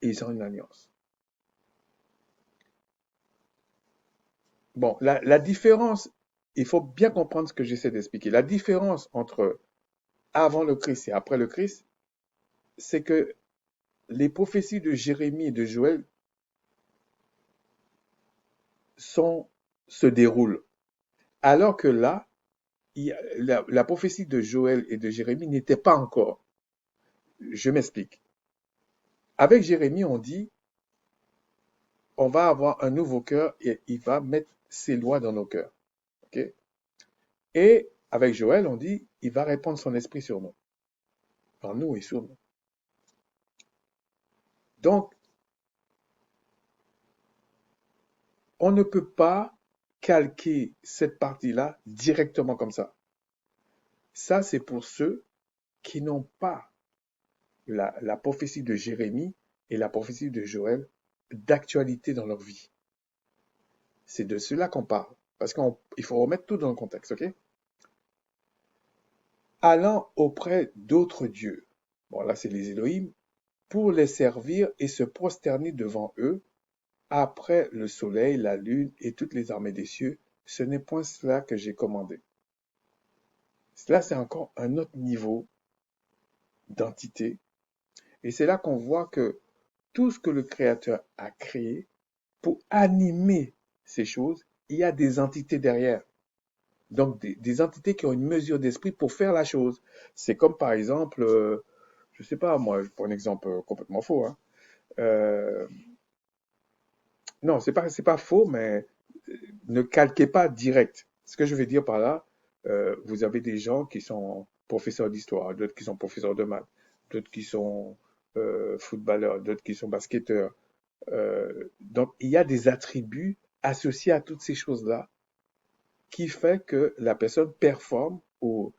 ils ont une alliance. Bon, la différence, il faut bien comprendre ce que j'essaie d'expliquer. La différence entre avant le Christ et après le Christ, c'est que les prophéties de Jérémie et de Joël se déroulent. Alors que là, la prophétie de Joël et de Jérémie n'était pas encore. Je m'explique. Avec Jérémie, on dit, on va avoir un nouveau cœur et il va mettre ses lois dans nos cœurs. Okay? Et avec Joël, on dit, il va répandre son esprit sur nous, en nous et sur nous. Donc, on ne peut pas calquer cette partie-là directement comme ça. Ça, c'est pour ceux qui n'ont pas la prophétie de Jérémie et la prophétie de Joël d'actualité dans leur vie. C'est de cela qu'on parle. Parce qu'il faut remettre tout dans le contexte, ok? Allant auprès d'autres dieux. Bon, là, c'est les Elohim. Pour les servir et se prosterner devant eux, après le soleil, la lune et toutes les armées des cieux, ce n'est point cela que j'ai commandé. Cela, c'est encore un autre niveau d'entité. Et c'est là qu'on voit que tout ce que le Créateur a créé, pour animer ces choses, il y a des entités derrière. Donc, des entités qui ont une mesure d'esprit pour faire la chose. C'est comme, par exemple, je sais pas, moi, je prends un exemple complètement faux, hein. Euh, non, c'est pas faux, mais ne calquez pas direct. Ce que je veux dire par là, vous avez des gens qui sont professeurs d'histoire, d'autres qui sont professeurs de maths, d'autres qui sont footballeurs, d'autres qui sont basketteurs. Donc, il y a des attributs associés à toutes ces choses-là qui fait que la personne performe ou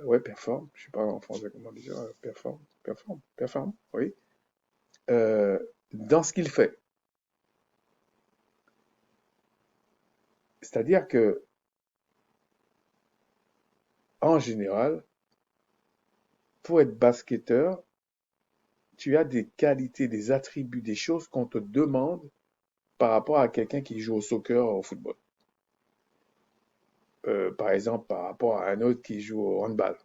ouais performe, je sais pas en français comment dire, performe, oui, euh, dans ce qu'il fait. C'est-à-dire que en général, pour être basketteur, tu as des qualités, des attributs, des choses qu'on te demande par rapport à quelqu'un qui joue au soccer ou au football. Par exemple, par rapport à un autre qui joue au handball.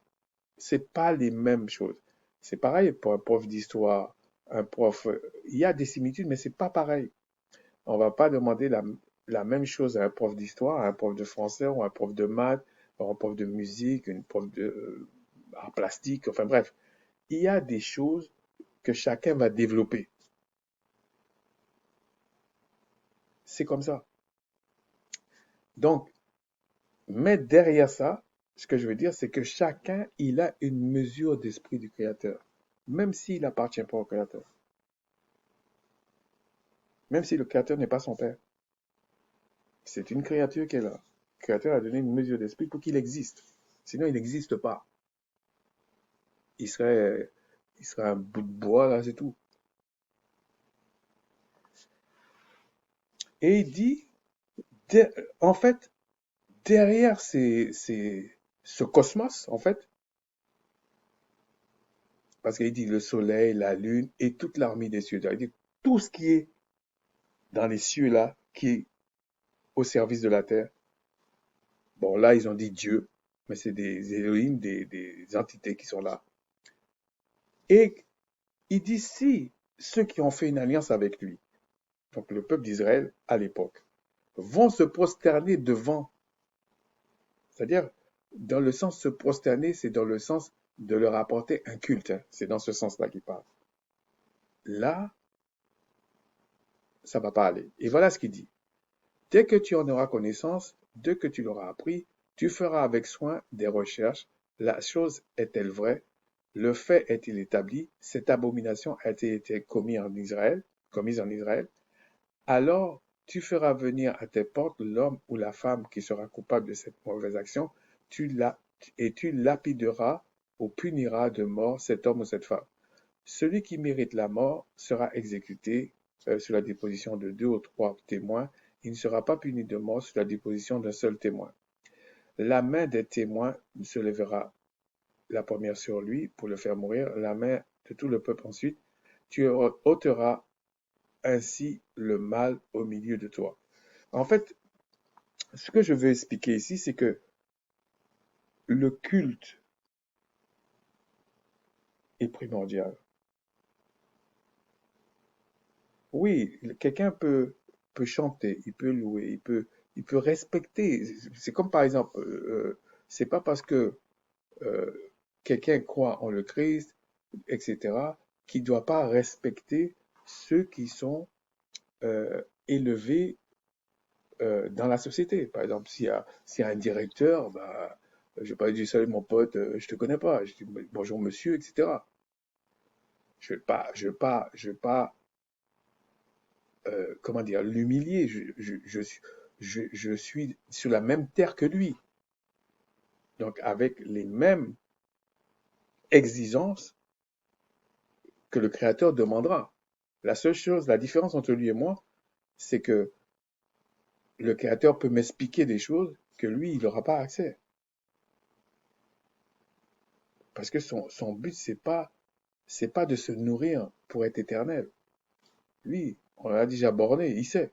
C'est pas les mêmes choses. C'est pareil pour un prof d'histoire, un prof. Il y a des similitudes, mais c'est pas pareil. On va pas demander la même chose à un prof d'histoire, à un prof de français, ou à un prof de maths, ou à un prof de musique, une prof de art plastique, enfin bref. Il y a des choses que chacun va développer. C'est comme ça. Donc, mais derrière ça, Ce que je veux dire, c'est que chacun, il a une mesure d'esprit du Créateur, même s'il n'appartient pas au Créateur, même si le Créateur n'est pas son Père. C'est une créature qui est là. Le Créateur a donné une mesure d'esprit pour qu'il existe. Sinon, il n'existe pas. Il serait, il serait un bout de bois, là, c'est tout. Et il dit, de- en fait, derrière ce cosmos, en fait, parce qu'il dit le soleil, la lune et toute l'armée des cieux. Il dit tout ce qui est dans les cieux là, qui est au service de la terre. Bon, là, ils ont dit Dieu, mais c'est des Elohim, des entités qui sont là. Et il dit si ceux qui ont fait une alliance avec lui, donc le peuple d'Israël à l'époque, vont se prosterner devant, c'est-à-dire dans le sens se prosterner, c'est dans le sens de leur apporter un culte, hein. C'est dans ce sens-là qu'il parle. Là, ça va pas aller. Et voilà ce qu'il dit. Dès que tu en auras connaissance, dès que tu l'auras appris, tu feras avec soin des recherches. La chose est-elle vraie? Le fait est-il établi? Cette abomination a-t-elle été commise en Israël? Alors tu feras venir à tes portes l'homme ou la femme qui sera coupable de cette mauvaise action, et tu lapideras ou puniras de mort cet homme ou cette femme. Celui qui mérite la mort sera exécuté sur la déposition de 2 ou 3 témoins. Il ne sera pas puni de mort sur la déposition d'un seul témoin. La main des témoins se lèvera la première sur lui pour le faire mourir, la main de tout le peuple ensuite. Tu ôteras ainsi le mal au milieu de toi. En fait, ce que je veux expliquer ici, c'est que le culte est primordial. Oui, quelqu'un peut chanter, il peut louer, il peut respecter. C'est comme par exemple, c'est pas parce que euh, quelqu'un croit en le Christ, etc., qu'il ne doit pas respecter ceux qui sont élevés dans la société. Par exemple, s'il y a un directeur, bah, je ne vais pas dire salut mon pote, je te connais pas. Je dis bonjour monsieur, etc. Je vais pas comment dire, l'humilier. Je suis sur la même terre que lui. Donc, avec les mêmes exigences que le Créateur demandera. La seule chose, la différence entre lui et moi, c'est que le Créateur peut m'expliquer des choses que lui, il n'aura pas accès. Parce que son but, c'est pas de se nourrir pour être éternel. Lui, on l'a déjà borné, il sait.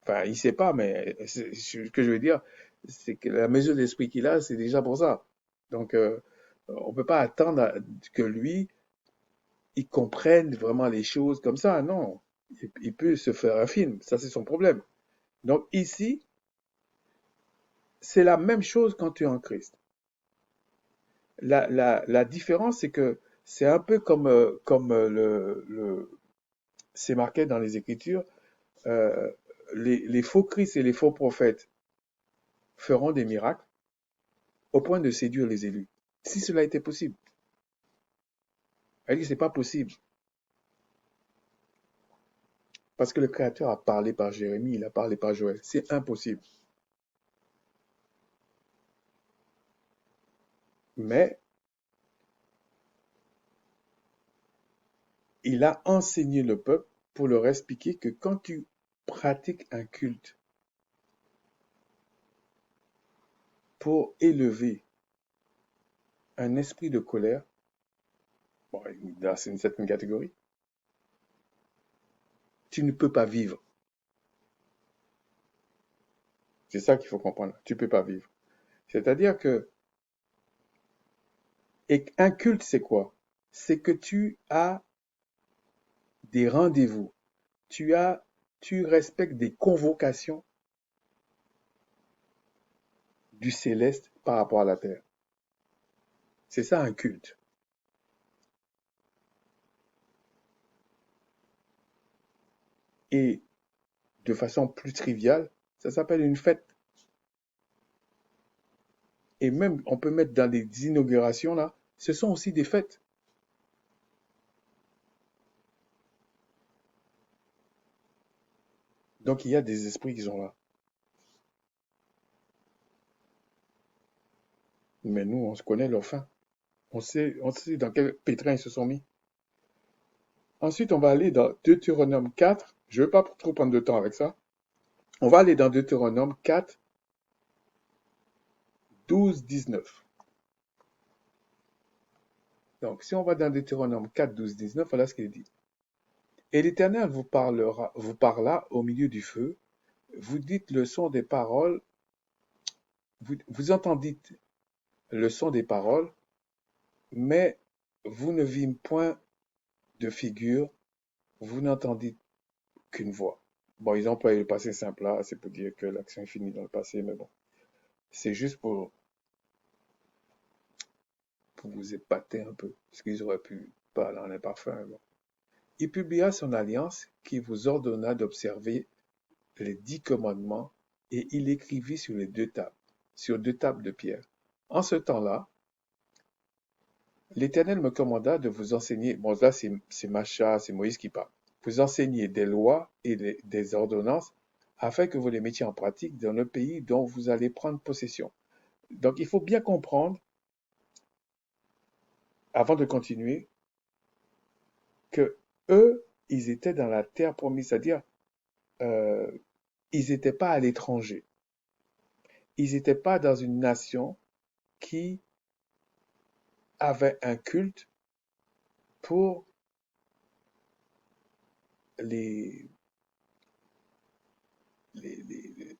Enfin, il sait pas, mais ce que je veux dire, c'est que la mesure d'esprit qu'il a, c'est déjà pour ça. Donc, on peut pas attendre que lui, il comprenne vraiment les choses comme ça. Non, il peut se faire un film. Ça, c'est son problème. Donc ici, c'est la même chose quand tu es en Christ. La différence, c'est que c'est un peu comme c'est marqué dans les Écritures, euh, les faux Christ et les faux prophètes feront des miracles au point de séduire les élus. Si cela était possible. Elle dit, c'est pas possible. Parce que le Créateur a parlé par Jérémie, il a parlé par Joël. C'est impossible. Mais il a enseigné le peuple pour leur expliquer que quand tu pratiques un culte pour élever un esprit de colère, bon, là c'est une certaine catégorie, tu ne peux pas vivre. C'est ça qu'il faut comprendre. Tu ne peux pas vivre. C'est-à-dire que, et un culte, c'est quoi? C'est que tu as des rendez-vous. Tu respectes des convocations du céleste par rapport à la terre. C'est ça un culte. Et de façon plus triviale, ça s'appelle une fête. Et même, on peut mettre dans les inaugurations, là, ce sont aussi des fêtes. Donc, il y a des esprits qui sont là. Mais nous, on se connaît leur fin. On sait dans quel pétrin ils se sont mis. Ensuite, on va aller dans Deutéronome 4. Je ne veux pas trop prendre de temps avec ça. On va aller dans Deutéronome 4, 12, 19. Donc, si on va dans Deutéronome 4, 12, 19, voilà ce qu'il dit. Et l'Éternel vous parla au milieu du feu. Vous dites le son des paroles, vous entendîtes le son des paroles, mais vous ne vîmes point de figure, vous n'entendîtes qu'une voix. Bon, ils ont employé le passé simple là, c'est pour dire que l'action est finie dans le passé, mais bon. C'est juste pour vous épater un peu, parce qu'ils auraient pu parler en imparfait. Bon. Il publia son alliance qui vous ordonna d'observer les 10 commandements et il écrivit sur deux tables de pierre. En ce temps-là, l'Éternel me commanda de vous enseigner, bon là c'est Macha, c'est Moïse qui parle, vous enseigner des lois et des ordonnances afin que vous les mettiez en pratique dans le pays dont vous allez prendre possession. Donc il faut bien comprendre, avant de continuer, que eux, ils étaient dans la terre promise, c'est-à-dire euh, ils n'étaient pas à l'étranger. Ils n'étaient pas dans une nation qui avait un culte pour les, les, les,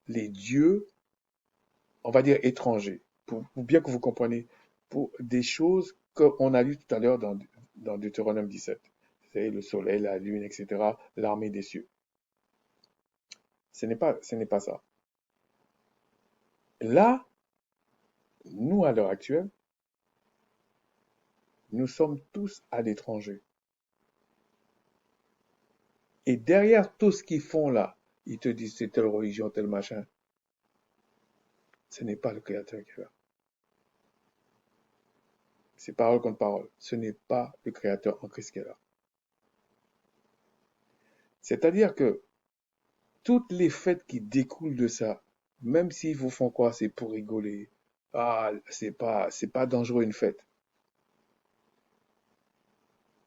les dieux, on va dire étrangers, pour bien que vous compreniez, pour des choses qu'on a lues tout à l'heure dans Deutéronome 17. C'est le soleil, la lune, etc., l'armée des cieux. Ce n'est pas ça. Là, nous, à l'heure actuelle, nous sommes tous à l'étranger. Et derrière tout ce qu'ils font là, ils te disent c'est telle religion, tel machin. Ce n'est pas le Créateur qui est là. C'est parole contre parole. Ce n'est pas le Créateur en Christ qui est là. C'est-à-dire que toutes les fêtes qui découlent de ça, même s'ils vous font quoi, c'est pour rigoler. Ah, c'est pas dangereux une fête.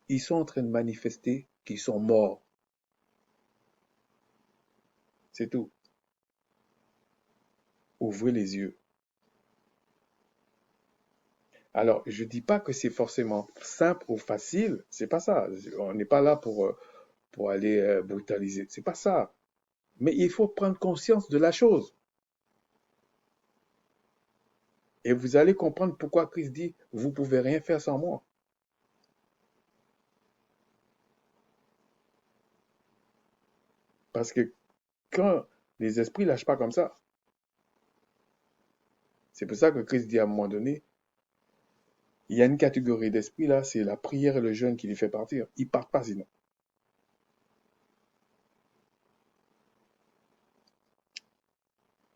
Ils sont en train de manifester qu'ils sont morts. C'est tout. Ouvrez les yeux. Alors, je dis pas que c'est forcément simple ou facile. C'est pas ça. On n'est pas là pour aller brutaliser. C'est pas ça. Mais il faut prendre conscience de la chose. Et vous allez comprendre pourquoi Christ dit, vous pouvez rien faire sans moi. Parce que quand les esprits lâchent pas comme ça, c'est pour ça que Christ dit à un moment donné, il y a une catégorie d'esprits là, c'est la prière et le jeûne qui les fait partir. Ils partent pas sinon.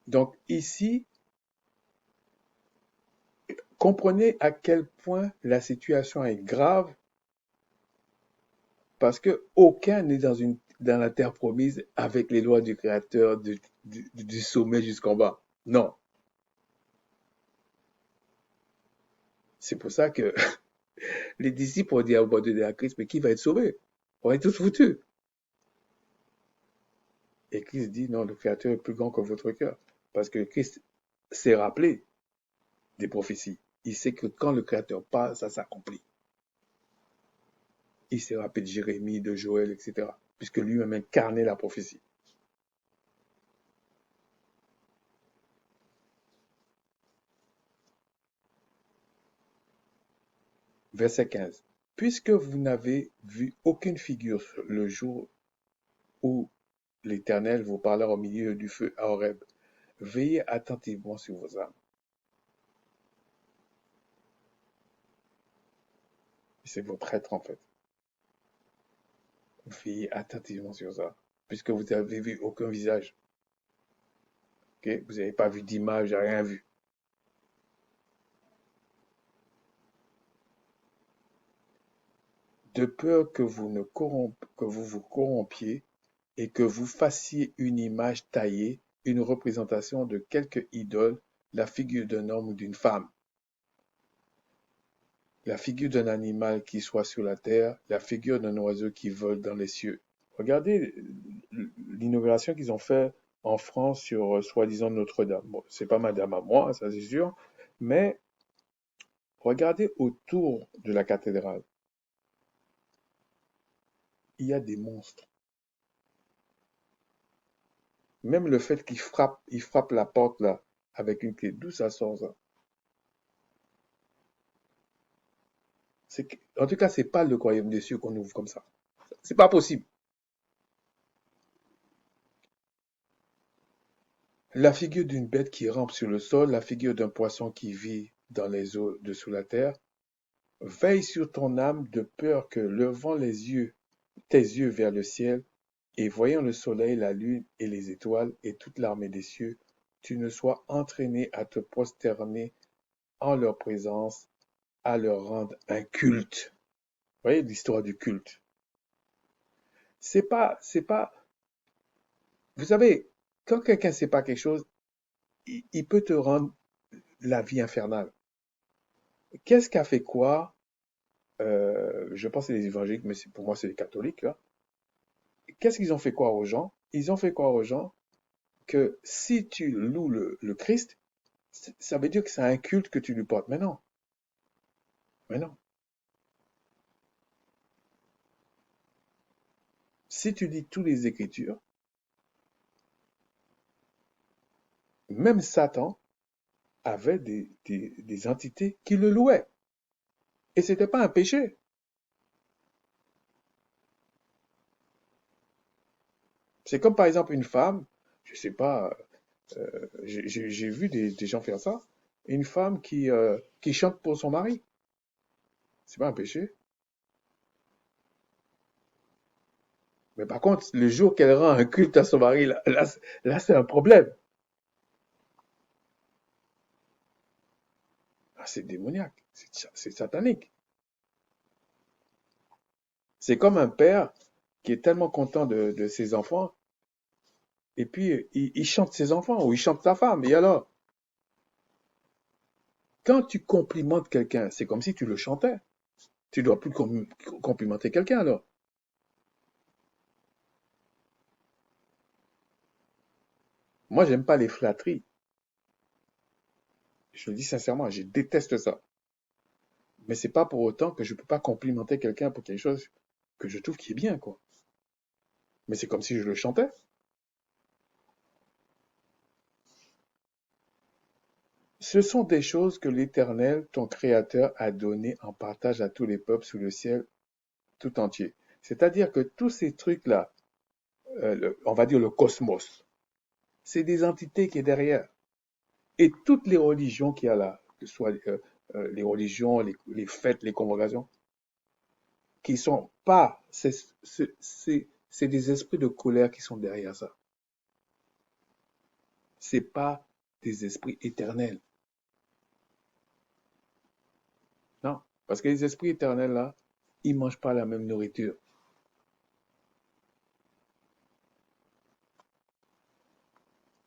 Donc ici, comprenez à quel point la situation est grave parce que aucun n'est dans la terre promise avec les lois du Créateur du sommet jusqu'en bas. Non. C'est pour ça que les disciples ont dit à abandonner à Christ, mais qui va être sauvé? On est tous foutus. Et Christ dit, non, le Créateur est plus grand que votre cœur. Parce que Christ s'est rappelé des prophéties. Il sait que quand le Créateur parle, ça s'accomplit. Il s'est rappelé de Jérémie, de Joël, etc. Puisque lui-même incarnait la prophétie. Verset 15. Puisque vous n'avez vu aucune figure le jour où l'Éternel vous parlera au milieu du feu à Horeb, veillez attentivement sur vos âmes. C'est votre être en fait. Veillez attentivement sur ça. Puisque vous n'avez vu aucun visage. Okay? Vous n'avez pas vu d'image, rien vu. de peur que que vous vous corrompiez et que vous fassiez une image taillée, une représentation de quelque idole, la figure d'un homme ou d'une femme, la figure d'un animal qui soit sur la terre, la figure d'un oiseau qui vole dans les cieux. Regardez l'inauguration qu'ils ont fait en France sur soi-disant Notre-Dame. Bon, c'est pas madame à moi, ça c'est sûr, mais regardez autour de la cathédrale. Il y a des monstres. Même le fait il frappe la porte là, avec une clé, d'où ça sort ça? En tout cas, c'est pas le royaume des cieux qu'on ouvre comme ça. C'est pas possible. La figure d'une bête qui rampe sur le sol, la figure d'un poisson qui vit dans les eaux dessous la terre, veille sur ton âme de peur que, levant tes yeux vers le ciel, et voyant le soleil, la lune et les étoiles et toute l'armée des cieux, tu ne sois entraîné à te prosterner en leur présence, à leur rendre un culte. Vous voyez l'histoire du culte. C'est pas, vous savez, quand quelqu'un sait pas quelque chose, il peut te rendre la vie infernale. Qu'est-ce qu'a fait quoi? Je pense que c'est les évangéliques, mais pour moi c'est les catholiques, là. Qu'est-ce qu'ils ont fait croire aux gens? Ils ont fait croire aux gens que si tu loues le Christ, ça veut dire que c'est un culte que tu lui portes. Mais non, mais non. Si tu lis toutes les Écritures, même Satan avait des entités qui le louaient. Et c'était pas un péché. C'est comme par exemple une femme, je sais pas, j'ai vu des gens faire ça, une femme qui chante pour son mari. C'est pas un péché. Mais par contre, le jour qu'elle rend un culte à son mari, là c'est un problème. Ah, c'est démoniaque, c'est satanique. C'est comme un père qui est tellement content de ses enfants, et puis il chante ses enfants, ou il chante sa femme, et alors, quand tu complimentes quelqu'un, c'est comme si tu le chantais. Tu dois plus complimenter quelqu'un alors. Moi, j'aime pas les flatteries. Je le dis sincèrement, je déteste ça. Mais c'est pas pour autant que je peux pas complimenter quelqu'un pour quelque chose que je trouve qui est bien, quoi. Mais c'est comme si je le chantais. Ce sont des choses que l'Éternel, ton Créateur, a données en partage à tous les peuples sous le ciel tout entier. C'est-à-dire que tous ces trucs-là, on va dire le cosmos, c'est des entités qui est derrière. Et toutes les religions qu'il y a là, que ce soit les religions, les fêtes, les convocations, qui sont pas, c'est des esprits de colère qui sont derrière ça. C'est pas des esprits éternels. Non. Parce que les esprits éternels là, ils mangent pas la même nourriture.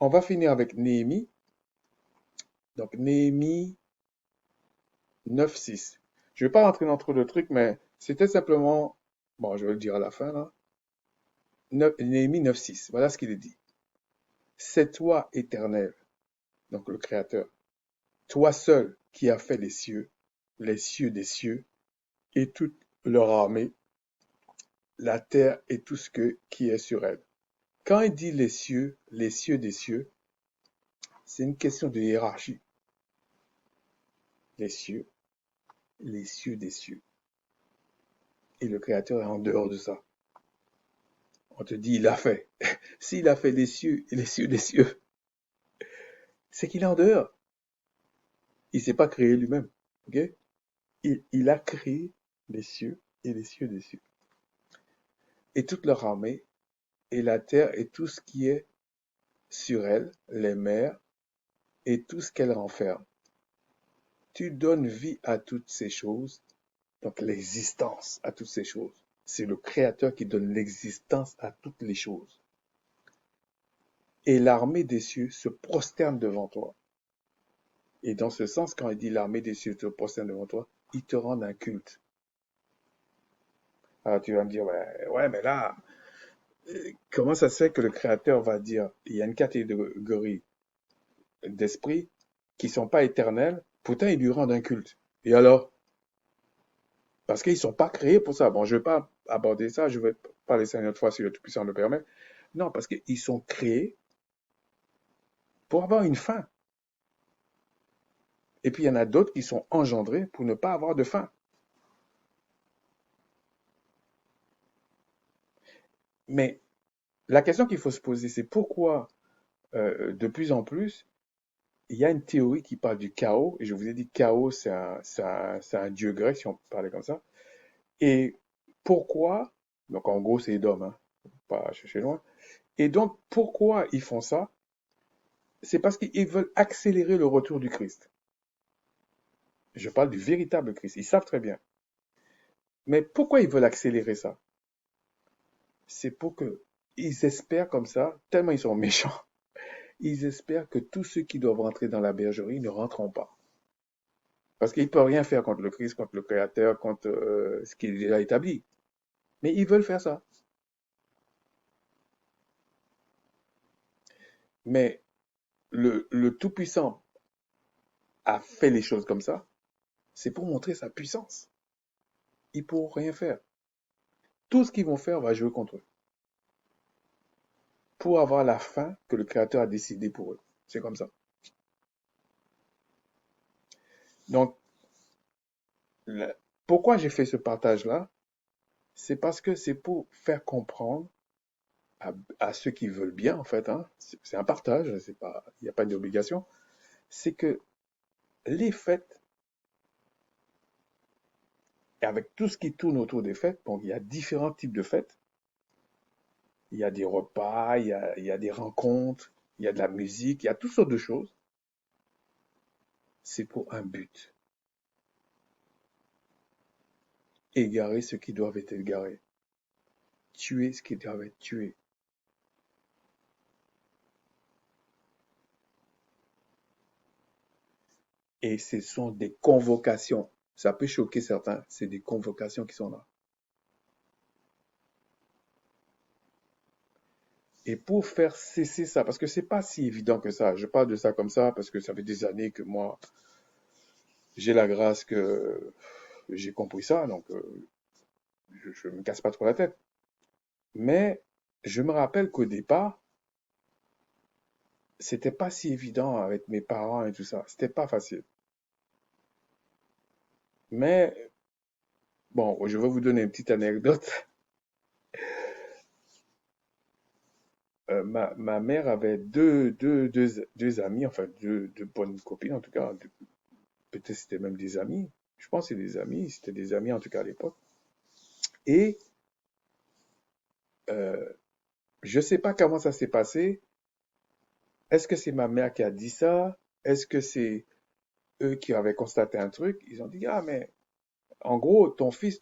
On va finir avec Néhémie. Donc Néhémie 9:6. Je vais pas rentrer dans trop de trucs, mais c'était simplement, bon, je vais le dire à la fin là. Néhémie 9:6. Voilà ce qu'il est dit. C'est toi, Éternel, donc le Créateur, toi seul qui as fait les cieux des cieux, et toute leur armée, la terre et tout ce qui est sur elle. Quand il dit les cieux des cieux, c'est une question de hiérarchie. Les cieux des cieux. Et le Créateur est en dehors de ça. On te dit, il a fait. S'il a fait les cieux et les cieux des cieux, c'est qu'il est en dehors. Il ne s'est pas créé lui-même. Okay? Il a créé les cieux et les cieux des cieux. Et toute leur armée, et la terre et tout ce qui est sur elle, les mers et tout ce qu'elle renferme. Tu donnes vie à toutes ces choses, Donc l'existence à toutes ces choses. C'est le Créateur qui donne l'existence à toutes les choses. Et l'armée des cieux se prosterne devant toi. Et dans ce sens, quand il dit l'armée des cieux se prosterne devant toi, ils te rendent un culte. Alors tu vas me dire, ouais, mais là, comment ça se fait que le Créateur va dire, il y a une catégorie d'esprits qui ne sont pas éternels, pourtant ils lui rendent un culte. Et alors? Parce qu'ils ne sont pas créés pour ça. Bon, je ne vais pas aborder ça, je vais pas laisser une autre fois si le Tout-Puissant le permet. Non, parce qu'ils sont créés pour avoir une fin. Et puis il y en a d'autres qui sont engendrés pour ne pas avoir de fin. Mais la question qu'il faut se poser, c'est pourquoi de plus en plus, il y a une théorie qui parle du chaos, et je vous ai dit chaos, c'est un dieu grec, si on parlait comme ça. Et pourquoi, donc en gros c'est Edom, hein, pas chercher loin, et donc pourquoi ils font ça? C'est parce qu'ils veulent accélérer le retour du Christ. Je parle du véritable Christ, ils savent très bien. Mais pourquoi ils veulent accélérer ça? C'est pour que ils espèrent comme ça, tellement ils sont méchants, ils espèrent que tous ceux qui doivent rentrer dans la bergerie ne rentreront pas. Parce qu'ils ne peuvent rien faire contre le Christ, contre le Créateur, contre ce qui est déjà établi. Mais ils veulent faire ça. Mais le Tout-Puissant a fait les choses comme ça, c'est pour montrer sa puissance. Ils ne pourront rien faire. Tout ce qu'ils vont faire va jouer contre eux. Pour avoir la fin que le Créateur a décidé pour eux. C'est comme ça. Donc, le- pourquoi j'ai fait ce partage-là? C'est parce que c'est pour faire comprendre à ceux qui veulent bien, en fait, hein, c'est un partage, c'est pas, il n'y a pas d'obligation, c'est que les fêtes, et avec tout ce qui tourne autour des fêtes, donc il y a différents types de fêtes. Il y a des repas, il y a des rencontres, il y a de la musique, il y a toutes sortes de choses. C'est pour un but. Égarer ceux qui doivent être égarés. Tuer ce qui doit être tué. Et ce sont des convocations. Ça peut choquer certains, c'est des convocations qui sont là. Et pour faire cesser ça, parce que c'est pas si évident que ça, je parle de ça comme ça parce que ça fait des années que moi, j'ai la grâce que j'ai compris ça, donc je me casse pas trop la tête. Mais je me rappelle qu'au départ, c'était pas si évident avec mes parents et tout ça. C'était pas facile. Mais bon, je vais vous donner une petite anecdote. Ma mère avait deux amis, enfin deux bonnes copines en tout cas. Peut-être c'était même des amis. Je pense que c'est des amis. C'était des amis en tout cas à l'époque. Et euh, je sais pas comment ça s'est passé. Est-ce que c'est ma mère qui a dit ça? Est-ce que c'est eux qui avaient constaté un truc? Ils ont dit, ah, mais en gros, ton fils,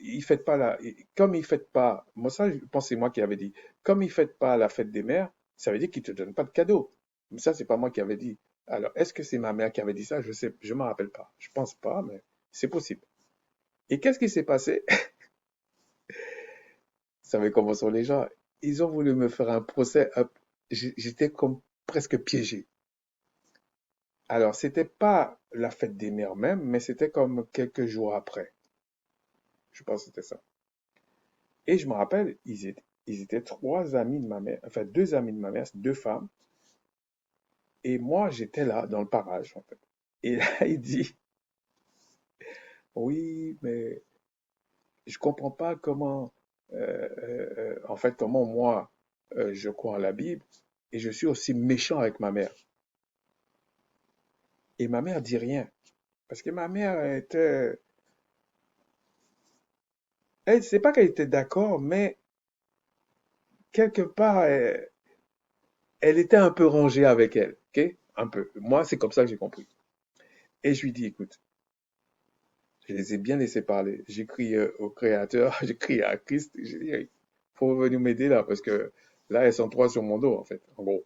il fête pas comme il fête pas, moi ça, je pense que c'est moi qui avais dit, comme il fête pas la fête des mères, ça veut dire qu'il te donne pas de cadeau. Mais ça, c'est pas moi qui avais dit. Alors, est-ce que c'est ma mère qui avait dit ça? Je sais, je m'en rappelle pas. Je pense pas, mais c'est possible. Et qu'est-ce qui s'est passé? Vous savez comment sont les gens? Ils ont voulu me faire un procès. J'étais comme presque piégé. Alors, c'était pas la fête des mères même, mais c'était comme quelques jours après. Je pense que c'était ça. Et je me rappelle, ils étaient trois amis de ma mère, enfin deux amis de ma mère, deux femmes. Et moi, j'étais là, dans le parage, en fait. Et là, il dit, oui, mais je comprends pas comment, en fait, comment moi, je crois en la Bible et je suis aussi méchant avec ma mère. Et ma mère dit rien. Parce que ma mère était, elle, c'est pas qu'elle était d'accord, mais quelque part, elle était un peu rangée avec elle, ok? Un peu. Moi, c'est comme ça que j'ai compris. Et je lui dis, écoute, Je les ai bien laissés parler. J'ai crié au Créateur, j'ai crié à Christ. J'ai dit, hey, faut venir m'aider là, parce que là, elles sont trois sur mon dos, en fait. En gros.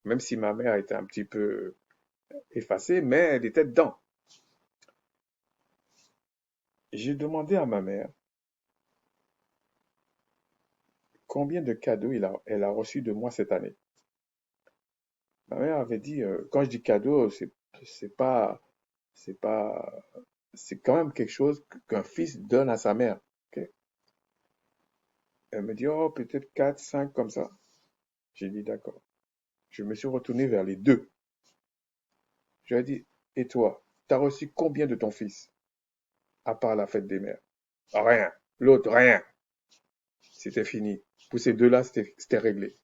Même si ma mère était un petit peu effacée, mais elle était dedans. J'ai demandé à ma mère combien de cadeaux elle a reçu de moi cette année. Ma mère avait dit, quand je dis cadeau, c'est pas, c'est pas, c'est quand même quelque chose qu'un fils donne à sa mère. Ok. Elle me dit, oh, peut-être 4, 5 comme ça. J'ai dit, d'accord. Je me suis retourné vers les deux. Je lui ai dit, et toi, t'as reçu combien de ton fils, à part la fête des mères? Rien. L'autre, rien. C'était fini. Pour ces deux-là, c'était réglé.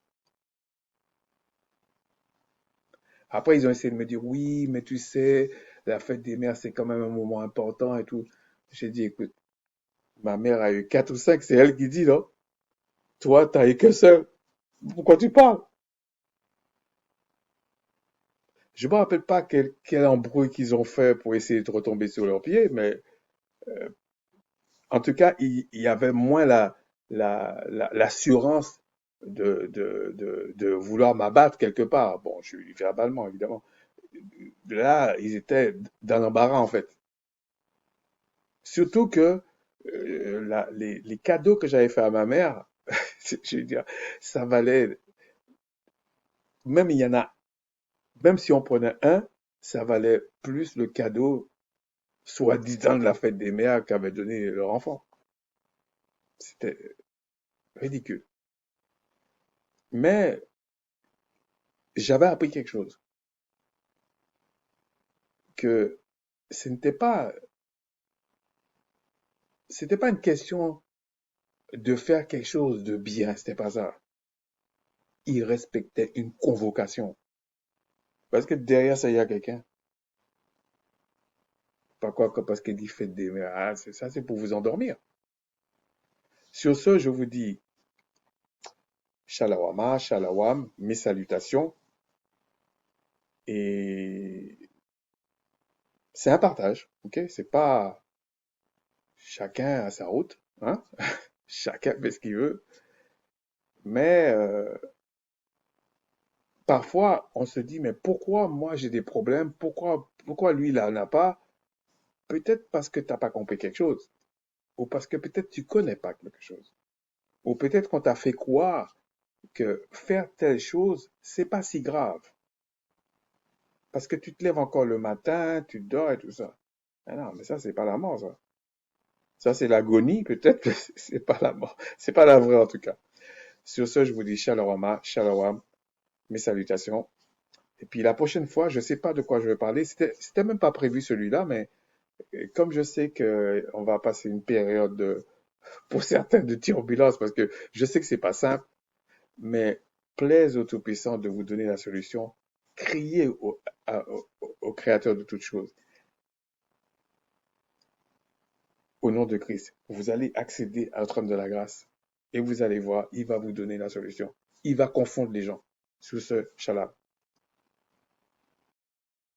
Après, ils ont essayé de me dire, oui, mais tu sais, la fête des mères, c'est quand même un moment important et tout. J'ai dit, écoute, ma mère a eu quatre ou cinq, c'est elle qui dit, non? Toi, t'as eu qu'un seul. Pourquoi tu parles? Je me rappelle pas quel embrouille qu'ils ont fait pour essayer de retomber sur leurs pieds, mais en tout cas, il y avait moins l'assurance de vouloir m'abattre quelque part. Bon, je suis verbalement, évidemment. Là, ils étaient dans l'embarras, en fait. Surtout que les cadeaux que j'avais fait à ma mère, je veux dire, ça valait, même il y en a, même si on prenait un, ça valait plus le cadeau, soi-disant de la fête des mères qu'avait donné leur enfant. C'était ridicule. Mais j'avais appris quelque chose, que ce c'était pas une question de faire quelque chose de bien, c'était pas ça. Il respectait une convocation. Parce que derrière ça, il y a quelqu'un. Pas quoi que parce qu'il dit faites des mères. Ah, ça, c'est pour vous endormir. Sur ce, je vous dis shalawama, shalawam, mes salutations. Et c'est un partage, ok? C'est pas chacun à sa route, hein? Chacun fait ce qu'il veut. Mais parfois, on se dit, mais pourquoi moi j'ai des problèmes? Pourquoi lui, il en a pas? Peut-être parce que tu n'as pas compris quelque chose. Ou parce que peut-être tu connais pas quelque chose. Ou peut-être qu'on t'a fait croire que faire telle chose, c'est pas si grave. Parce que tu te lèves encore le matin, tu dors et tout ça. Ah non, mais ça, c'est pas la mort, ça. Ça, c'est l'agonie, peut-être, mais c'est pas la mort. C'est pas la vraie, en tout cas. Sur ce, je vous dis shalom, shalom, mes salutations. Et puis la prochaine fois, je sais pas de quoi je vais parler. C'était même pas prévu celui-là, mais comme je sais que on va passer une période pour certains de turbulence, parce que je sais que c'est pas simple, mais plaise au Tout-Puissant de vous donner la solution. Criez au Créateur de toutes choses. Au nom de Christ, vous allez accéder à trône de la grâce et vous allez voir, il va vous donner la solution. Il va confondre les gens. Sur ce, shalom.